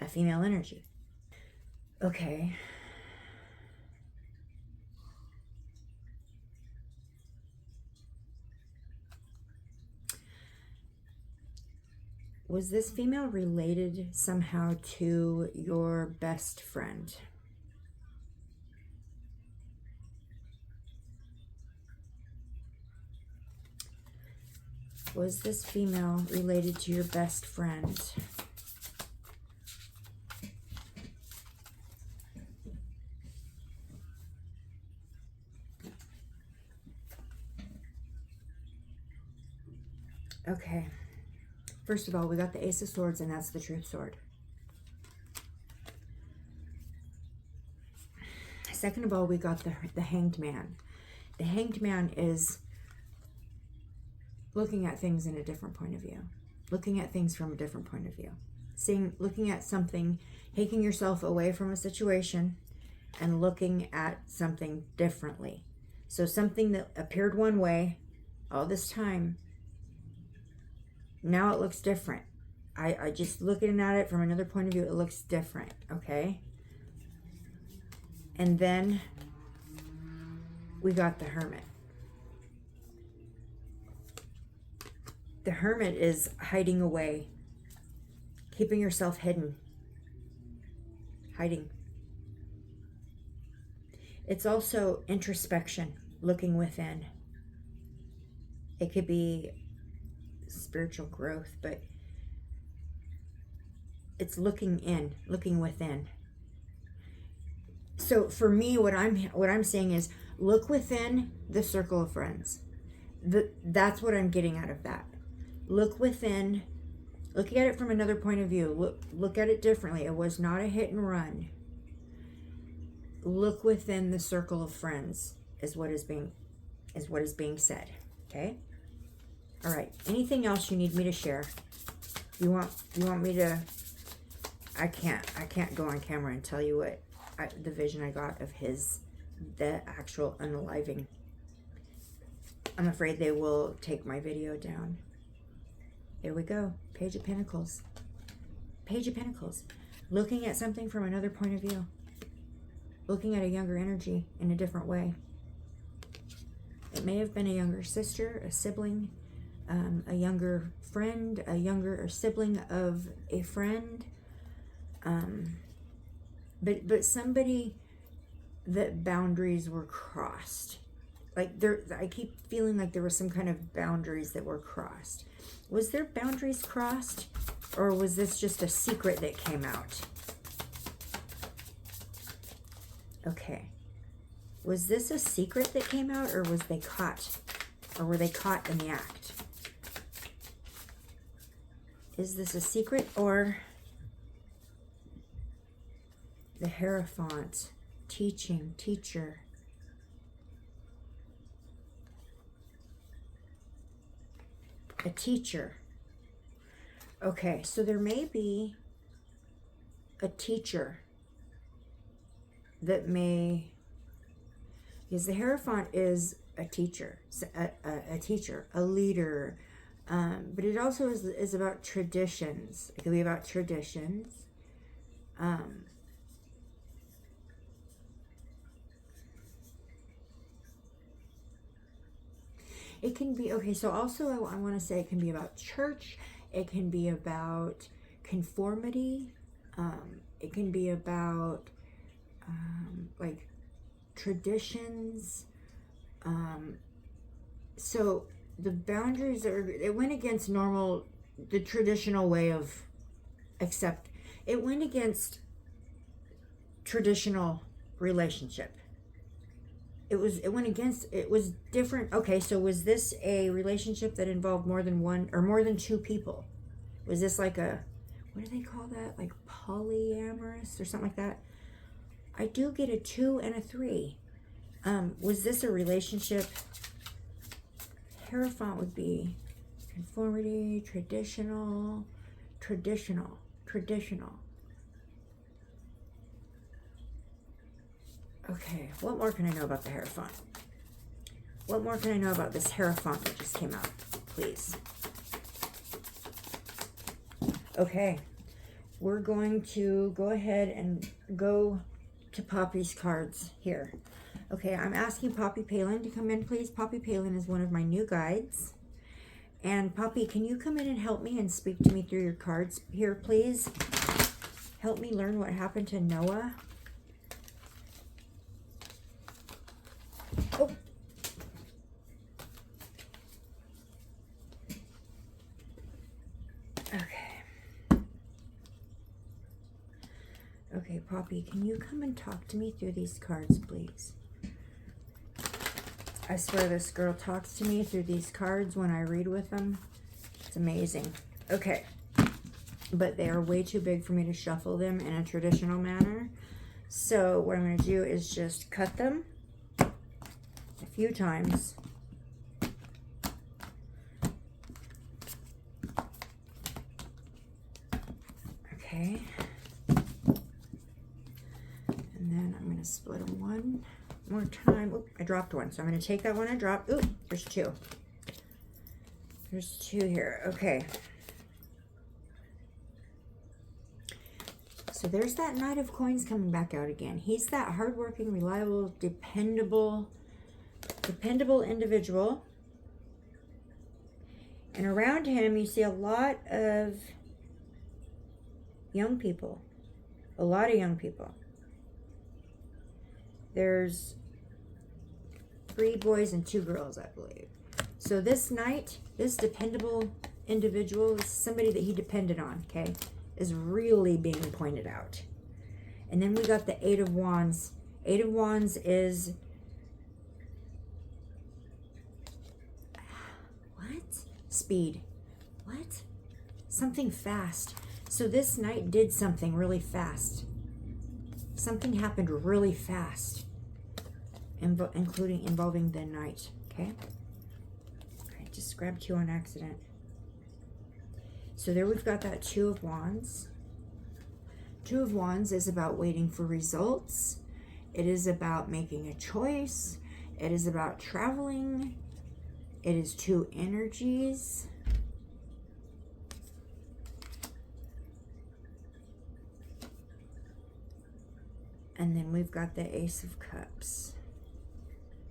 A: A female energy. Okay. Was this female related somehow to your best friend? Was this female related to your best friend? Okay. First of all, we got the Ace of Swords, and that's the Truth Sword. Second of all, we got the Hanged Man. The Hanged Man is looking at things in a different point of view. Looking at things from a different point of view. Looking at something, taking yourself away from a situation and looking at something differently. So something that appeared one way all this time, now it looks different. I just looking at it from another point of view, it looks different, okay? And then we got the Hermit. The Hermit is hiding away, keeping yourself hidden, hiding. It's also introspection, looking within. It could be spiritual growth, but it's looking in, looking within. So for me, what I'm saying is look within the circle of friends. That's what I'm getting out of that. Look within, look at it from another point of view. Look at it differently. It was not a hit and run. Look within the circle of friends is what is being said. Okay? All right. Anything else you need me to share? You want me to? I can't go on camera and tell you what the vision I got of the actual unaliving. I'm afraid they will take my video down. There we go. Page of Pentacles. Page of Pentacles. Looking at something from another point of view. Looking at a younger energy in a different way. It may have been a younger sister, a sibling, a younger friend, a younger sibling of a friend. But somebody that boundaries were crossed. Like I keep feeling like there was some kind of boundaries that were crossed. Was there boundaries crossed? Or was this just a secret that came out? Okay. Was this a secret that came out, or was they caught? Or were they caught in the act? Is this a secret or the Hierophant? Teaching, teacher. A teacher. Okay, so there may be a teacher that may, because the Hierophant is a teacher, a teacher, a leader, but it also is about traditions. It could be about traditions. It can be, okay, so also I want to say it can be about church. It can be about conformity. It can be about like traditions. So the boundaries it went against the traditional way of it went against traditional relationship. It was different. Okay, so was this a relationship that involved more than one or more than two people? Was this like what do they call that? Like polyamorous or something like that? I do get a 2 and a 3. Was this a relationship? Hierophant would be conformity, traditional. Okay, what more can I know about the Hierophant? What more can I know about this Hierophant that just came out, please? Okay, we're going to go ahead and go to Poppy's cards here. Okay, I'm asking Poppy Palin to come in, please. Poppy Palin is one of my new guides. And Poppy, can you come in and help me and speak to me through your cards here, please? Help me learn what happened to Noah. Oh. Okay. Okay, Poppy, can you come and talk to me through these cards, please? I swear this girl talks to me through these cards when I read with them. It's amazing. Okay. But they are way too big for me to shuffle them in a traditional manner. So what I'm going to do is just cut them a few times. Okay. And then I'm going to split them one more time. Oop, I dropped one. So I'm going to take that one I dropped. Oop, there's two. There's two here. Okay. So there's that Knight of Coins coming back out again. He's that hardworking, reliable, dependable individual. And around him, you see a lot of young people. A lot of young people. There's 3 boys and 2 girls, I believe. So this knight, this dependable individual, is somebody that he depended on, okay, is really being pointed out. And then we got the 8 of Wands. 8 of Wands is... what? Speed. What? Something fast. So this knight did something really fast. Something happened really fast. Involving the knight, okay? I just grabbed 2 on accident. So there we've got that 2 of Wands. 2 of Wands is about waiting for results. It is about making a choice. It is about traveling. It is 2 energies. And then we've got the Ace of Cups.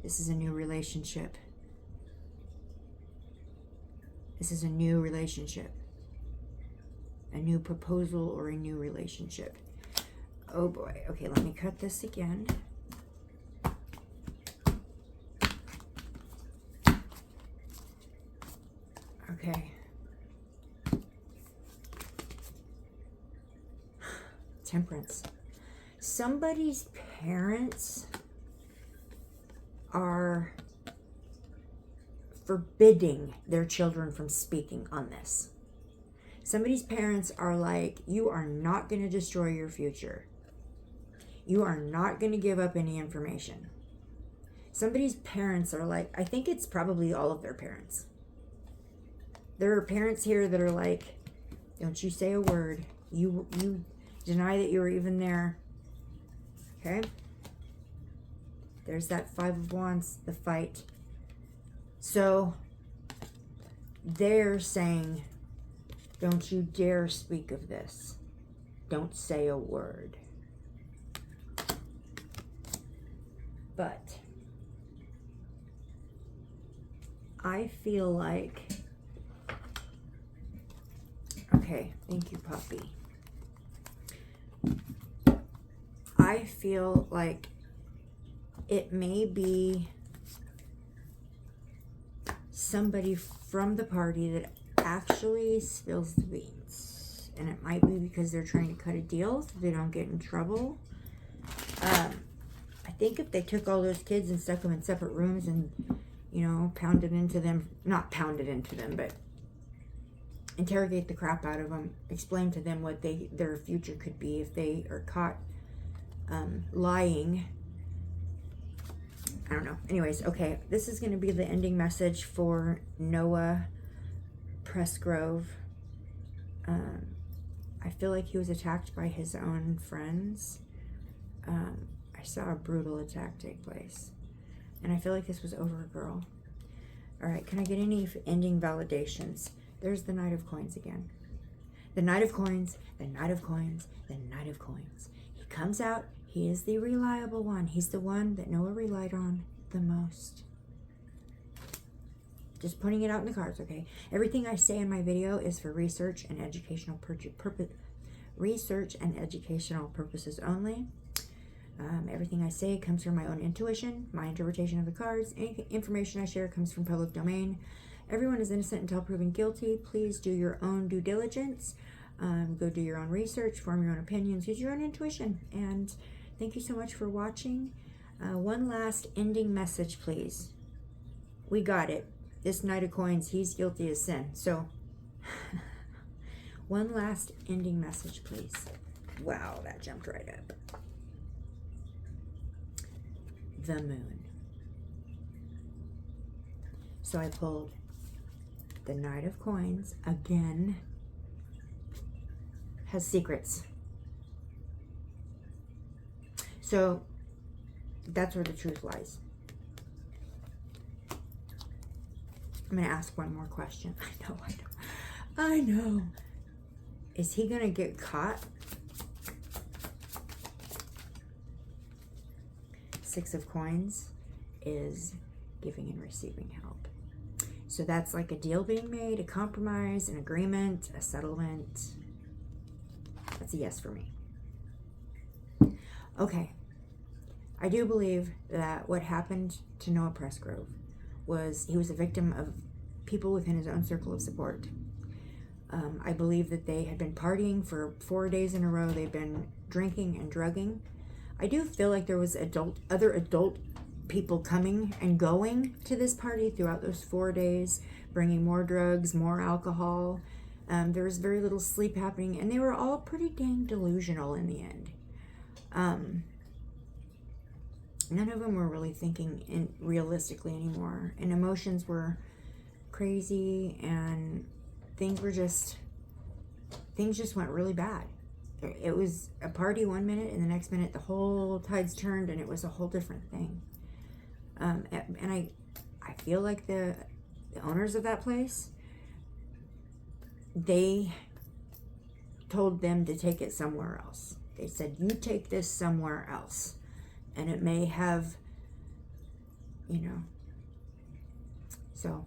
A: This is a new relationship. This is a new relationship. A new proposal or a new relationship. Oh boy. Okay, let me cut this again. Okay. Temperance. Somebody's parents are forbidding their children from speaking on this. Somebody's parents are like, you are not going to destroy your future. You are not going to give up any information. Somebody's parents are like, I think it's probably all of their parents. There are parents here that are like, don't you say a word. You deny that you were even there. Okay? There's that Five of Wands, the fight. So, they're saying, don't you dare speak of this. Don't say a word. But I feel like, okay, thank you, puppy. I feel like it may be somebody from the party that actually spills the beans. And it might be because they're trying to cut a deal so they don't get in trouble. I think if they took all those kids and stuck them in separate rooms and, you know, pounded into them, not pounded into them, but interrogate the crap out of them, explain to them what their future could be if they are caught lying. I don't know. Anyways, okay, this is going to be the ending message for Noah Presgrove. I feel like he was attacked by his own friends. I saw a brutal attack take place. And I feel like this was over a girl. Alright, can I get any ending validations? There's the Knight of Coins again. The Knight of Coins, the Knight of Coins, the Knight of Coins. He comes out. He is the reliable one. He's the one that Noah relied on the most. Just putting it out in the cards, okay? Everything I say in my video is for research and educational purposes only. Everything I say comes from my own intuition, my interpretation of the cards. Any information I share comes from public domain. Everyone is innocent until proven guilty. Please do your own due diligence. Go do your own research, form your own opinions, use your own intuition. And thank you so much for watching. One last ending message, please. We got it. This Knight of Coins, he's guilty of sin. So, one last ending message, please. Wow, that jumped right up. The Moon. So I pulled the Knight of Coins again. Has secrets. So that's where the truth lies. I'm going to ask one more question. I know. Is he going to get caught? Six of Coins is giving and receiving help. So that's like a deal being made, a compromise, an agreement, a settlement. That's a yes for me. Okay. I do believe that what happened to Noah Presgrove was he was a victim of people within his own circle of support. I believe that they had been partying for 4 days in a row. They've been drinking and drugging. I do feel like there was other adult people coming and going to this party throughout those 4 days, bringing more drugs, more alcohol. There was very little sleep happening, and they were all pretty dang delusional in the end. None of them were really thinking realistically anymore, and emotions were crazy, and things just went really bad. It was a party 1 minute, and the next minute the whole tides turned, and it was a whole different thing. And I feel like the owners of that place, they told them to take it somewhere else. They said, you take this somewhere else. And it may have, so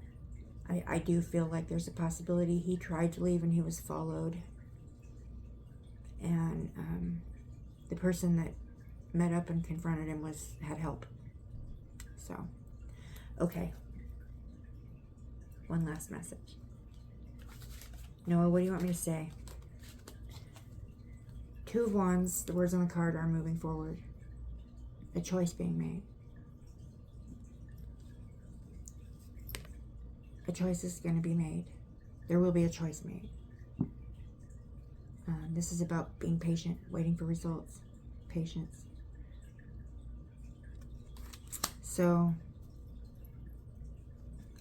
A: I do feel like there's a possibility he tried to leave and he was followed. And the person that met up and confronted him had help. So, okay. One last message. Noah, what do you want me to say? Two of Wands, the words on the card are moving forward. A choice being made. A choice is going to be made. There will be a choice made. This is about being patient, waiting for results, patience. So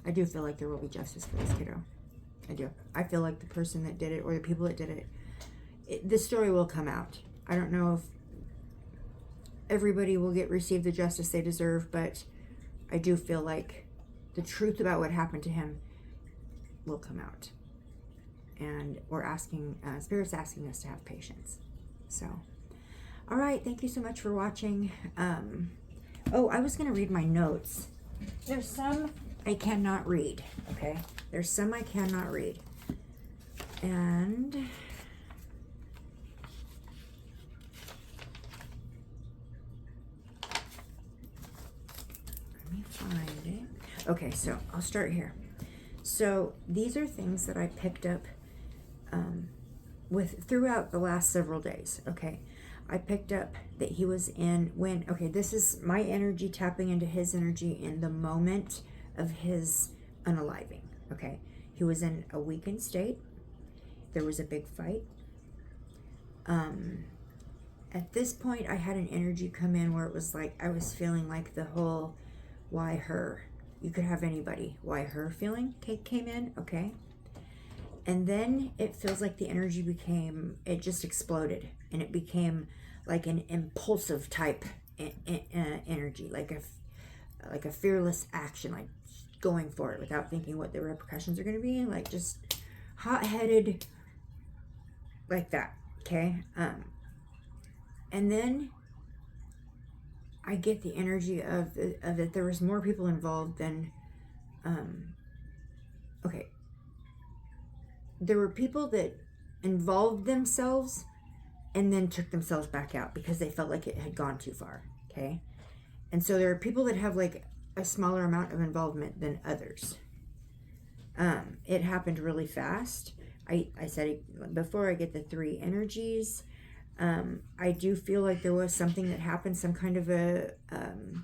A: I do feel like there will be justice for this kiddo. I do. I feel like the person that did it, or the people that did it, this story will come out. I don't know if everybody will receive the justice they deserve, but I do feel like the truth about what happened to him will come out. And we're asking, Spirit's asking us to have patience. So, all right, thank you so much for watching. Oh, I was going to read my notes. There's some I cannot read, okay? There's some I cannot read. And let me find it. Okay, so I'll start here. So these are things that I picked up with throughout the last several days, okay? I picked up that he was in when, okay, this is my energy tapping into his energy in the moment of his unaliving, okay? He was in a weakened state. There was a big fight. At this point, I had an energy come in where it was like, I was feeling like the whole, why her? You could have anybody. Why her feeling came in, okay? And then it feels like the energy became, it just exploded. And it became like an impulsive type energy, like a fearless action, like going for it without thinking what the repercussions are going to be, like just hot-headed, like that, okay? And then I get the energy of that there was more people involved than, okay, there were people that involved themselves and then took themselves back out because they felt like it had gone too far, okay? And so there are people that have like a smaller amount of involvement than others. It happened really fast. I said it before, I get the three energies. I do feel like there was something that happened, some kind of an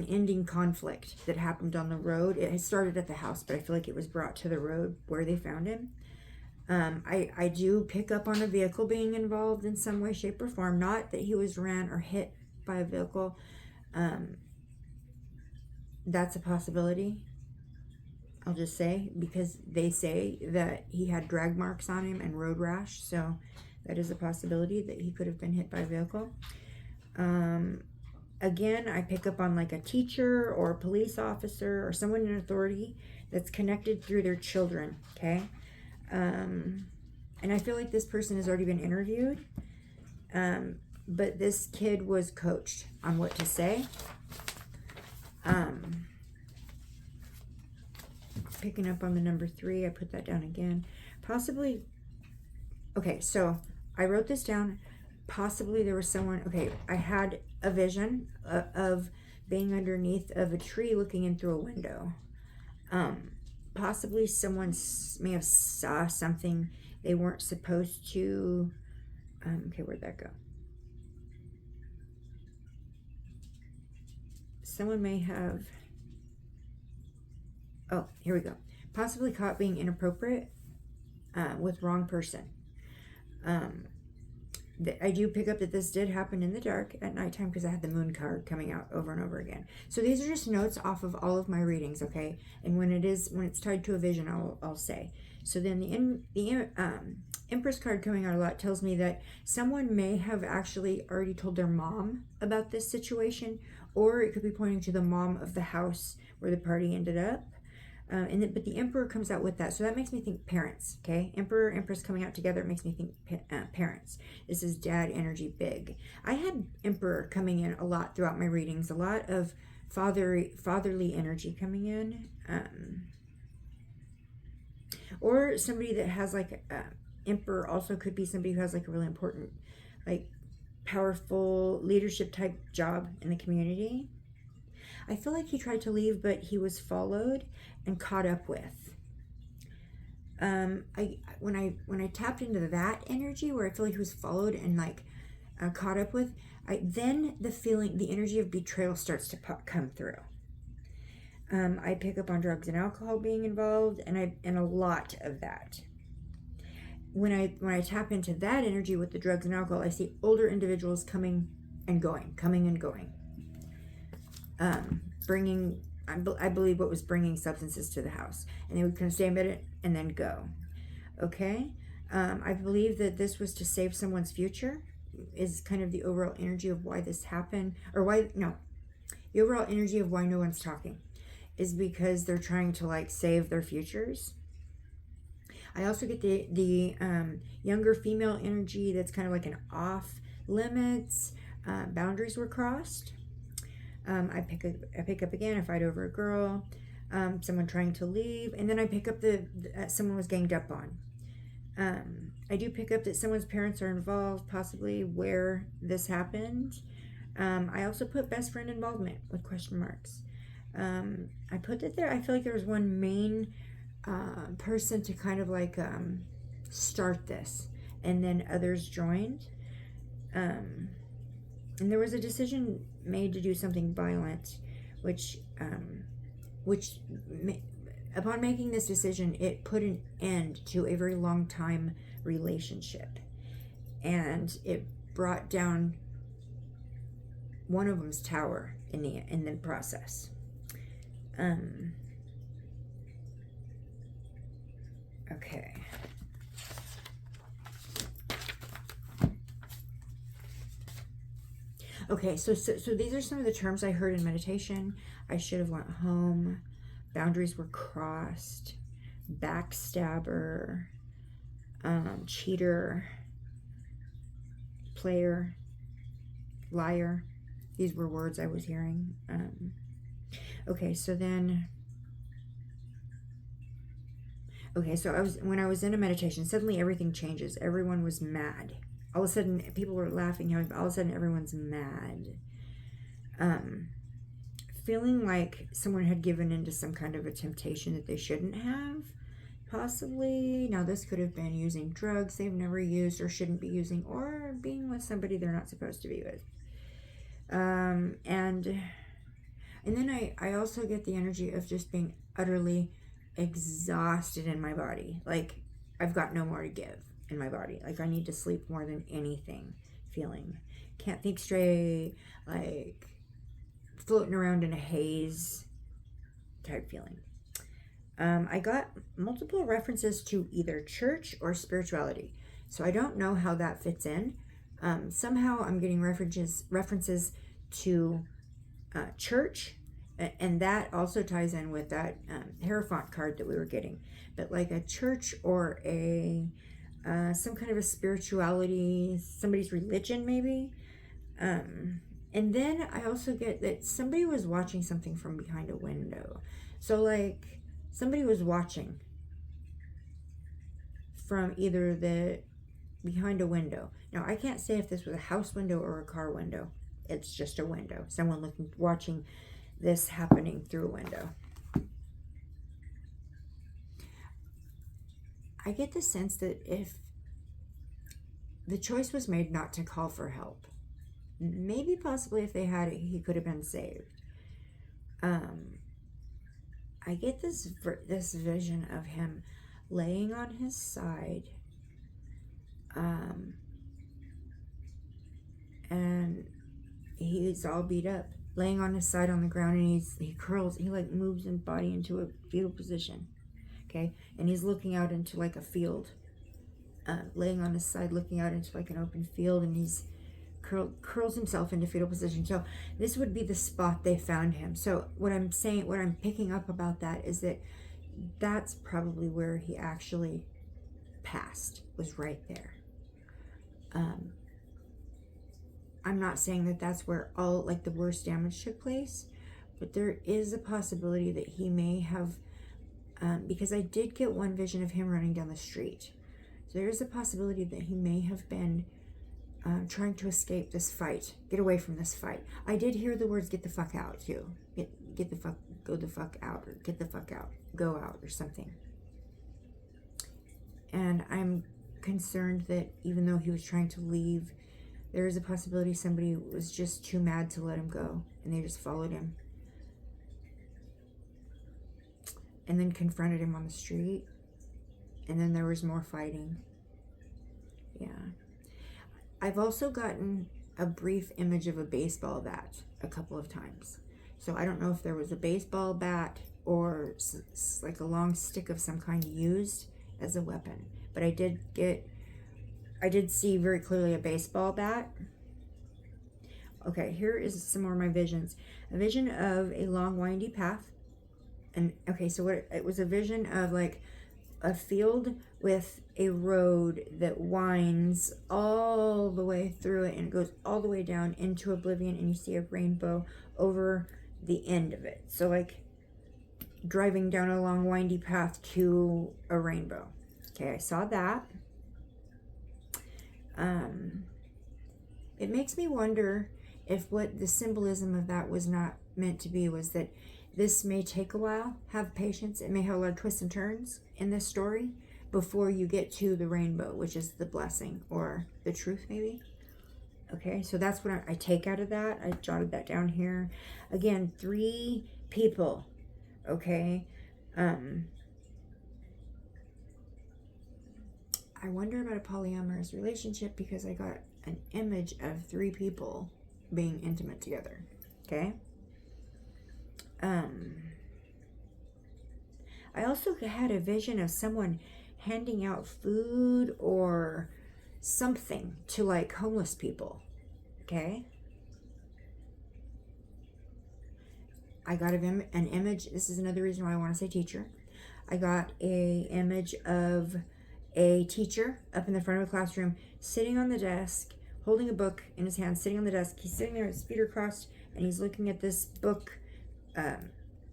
A: ending conflict that happened on the road. It had started at the house, but I feel like it was brought to the road where they found him. I do pick up on a vehicle being involved in some way, shape, or form. Not that he was ran or hit by a vehicle. That's a possibility. I'll just say, because they say that he had drag marks on him and road rash, so that is a possibility that he could have been hit by a vehicle. Again, I pick up on like a teacher or a police officer or someone in authority that's connected through their children, okay? And I feel like this person has already been interviewed, but this kid was coached on what to say. Picking up on the number 3, I put that down again. Possibly, okay, so I wrote this down. Possibly there was someone, okay, I had a vision of being underneath of a tree looking in through a window. Possibly someone may have saw something they weren't supposed to. Okay, where'd that go? Someone may have, oh, here we go. Possibly caught being inappropriate with wrong person. I do pick up that this did happen in the dark at nighttime because I had the moon card coming out over and over again. So these are just notes off of all of my readings, okay? And when it's tied to a vision, I'll say. So then the Empress card coming out a lot tells me that someone may have actually already told their mom about this situation, or it could be pointing to the mom of the house where the party ended up. But the Emperor comes out with that, so that makes me think parents, okay? Emperor, Empress coming out together, it makes me think parents. This is dad energy big. I had Emperor coming in a lot throughout my readings, a lot of fatherly energy coming in. Or somebody that has like, Emperor also could be somebody who has like a really important, like powerful leadership type job in the community. I feel like he tried to leave, but he was followed and caught up with. When I tapped into that energy where I feel like he was followed and like caught up with, then the energy of betrayal starts to come through. I pick up on drugs and alcohol being involved, and a lot of that. when I tap into that energy with the drugs and alcohol, I see older individuals coming and going, bringing, I believe what was bringing substances to the house, and they would kind of stay a minute and then go. Okay. I believe that this was to save someone's future, is kind of the overall energy of why this happened, or the overall energy of why no one's talking is because they're trying to like save their futures. I also get the younger female energy that's kind of like an off limits. Boundaries were crossed. I pick up again a fight over a girl, someone trying to leave, and then I pick up the someone was ganged up on. I do pick up that someone's parents are involved, possibly where this happened. I also put best friend involvement with question marks. I put that there. I feel like there was one main person to kind of like start this, and then others joined. And there was a decision made to do something violent, which upon making this decision, it put an end to a very long time relationship, and it brought down one of them's tower in the process. Okay. Okay, so these are some of the terms I heard in meditation. I should have went home. Boundaries were crossed. Backstabber. Cheater. Player. Liar. These were words I was hearing. Okay, so then... Okay, so when I was in a meditation, suddenly everything changes. Everyone was mad. All of a sudden, people were laughing. All of a sudden, everyone's mad. Feeling like someone had given into some kind of a temptation that they shouldn't have, possibly. Now, this could have been using drugs they've never used or shouldn't be using, or being with somebody they're not supposed to be with. And then I also get the energy of just being utterly exhausted in my body. Like, I've got no more to give in my body. Like, I need to sleep more than anything. Feeling can't think straight, like floating around in a haze type feeling. I got multiple references to either church or spirituality, so I don't know how that fits in. Somehow I'm getting references to church, and that also ties in with that Hierophant card that we were getting. But like a church or a some kind of a spirituality, somebody's religion maybe. And then I also get that somebody was watching something from behind a window. So like somebody was watching from either the behind a window. Now I can't say if this was a house window or a car window. It's just a window. Someone watching this happening through a window. I get the sense that if the choice was made not to call for help, maybe possibly if they had it, he could have been saved. I get this vision of him laying on his side, and he's all beat up, laying on his side on the ground, and he like moves his body into a fetal position. Okay, and he's looking out into like a field, laying on his side, looking out into like an open field, and he's curls himself into fetal position. So this would be the spot they found him. So what I'm picking up about that is that that's probably where he actually passed, was right there. I'm not saying that that's where all like the worst damage took place, but there is a possibility that he may have, because I did get one vision of him running down the street. So there is a possibility that he may have been trying to escape this fight, get away from this fight. I did hear the words "get the fuck out" too. Get the fuck, go the fuck out, or get the fuck out, go out, or something. And I'm concerned that even though he was trying to leave, there is a possibility somebody was just too mad to let him go, and they just followed him and then confronted him on the street, and then there was more fighting, I've also gotten a brief image of a baseball bat a couple of times. So I don't know if there was a baseball bat or like a long stick of some kind used as a weapon. But I did see very clearly a baseball bat. Okay, here is some more of my visions. A vision of a long windy path. And okay, so it was a vision of like a field with a road that winds all the way through it, and it goes all the way down into oblivion, and you see a rainbow over the end of it. So like driving down a long windy path to a rainbow. Okay, I saw that. It makes me wonder if what the symbolism of that was not meant to be was that this may take a while. Have patience. It may have a lot of twists and turns in this story before you get to the rainbow, which is the blessing or the truth, maybe. Okay, so that's what I take out of that. I jotted that down here. Again, 3 people. Okay. I wonder about a polyamorous relationship because I got an image of 3 people being intimate together. Okay. I also had a vision of someone handing out food or something to like homeless people. Okay. I got an image. This is another reason why I want to say teacher. I got a image of a teacher up in the front of a classroom, sitting on the desk, holding a book in his hand, sitting on the desk. He's sitting there with his feet are crossed, and he's looking at this book.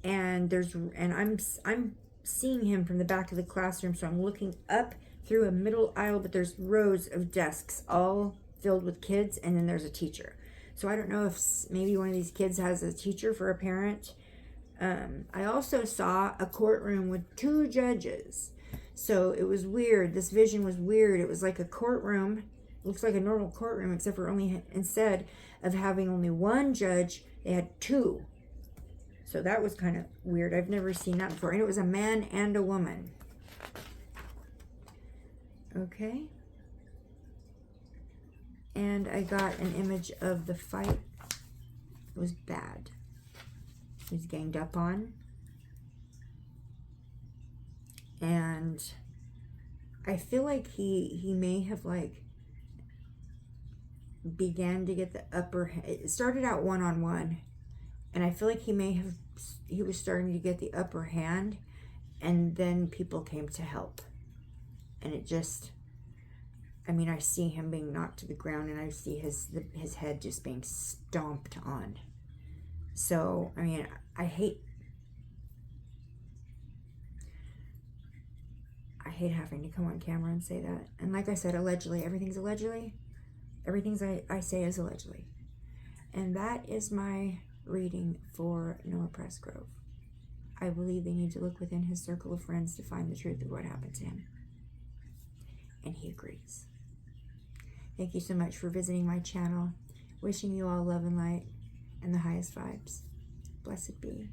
A: And I'm seeing him from the back of the classroom, so I'm looking up through a middle aisle, but there's rows of desks all filled with kids, and then there's a teacher. So I don't know if maybe one of these kids has a teacher for a parent. I also saw a courtroom with 2 judges. So it was weird. This vision was weird. It was like a courtroom. It looks like a normal courtroom, except for instead of having only 1 judge, they had 2. So that was kind of weird. I've never seen that before. And it was a man and a woman. Okay. And I got an image of the fight. It was bad. He was ganged up on. And I feel like he may have like began to get the upper hand. It started out one-on-one. And I feel like he was starting to get the upper hand, and then people came to help. And it just, I mean, I see him being knocked to the ground, and I see his head just being stomped on. So, I mean, I hate having to come on camera and say that. And like I said, allegedly, everything's allegedly. Everything I say is allegedly. And that is my reading for Noah Presgrove. I believe they need to look within his circle of friends to find the truth of what happened to him. And he agrees. Thank you so much for visiting my channel. Wishing you all love and light and the highest vibes. Blessed be.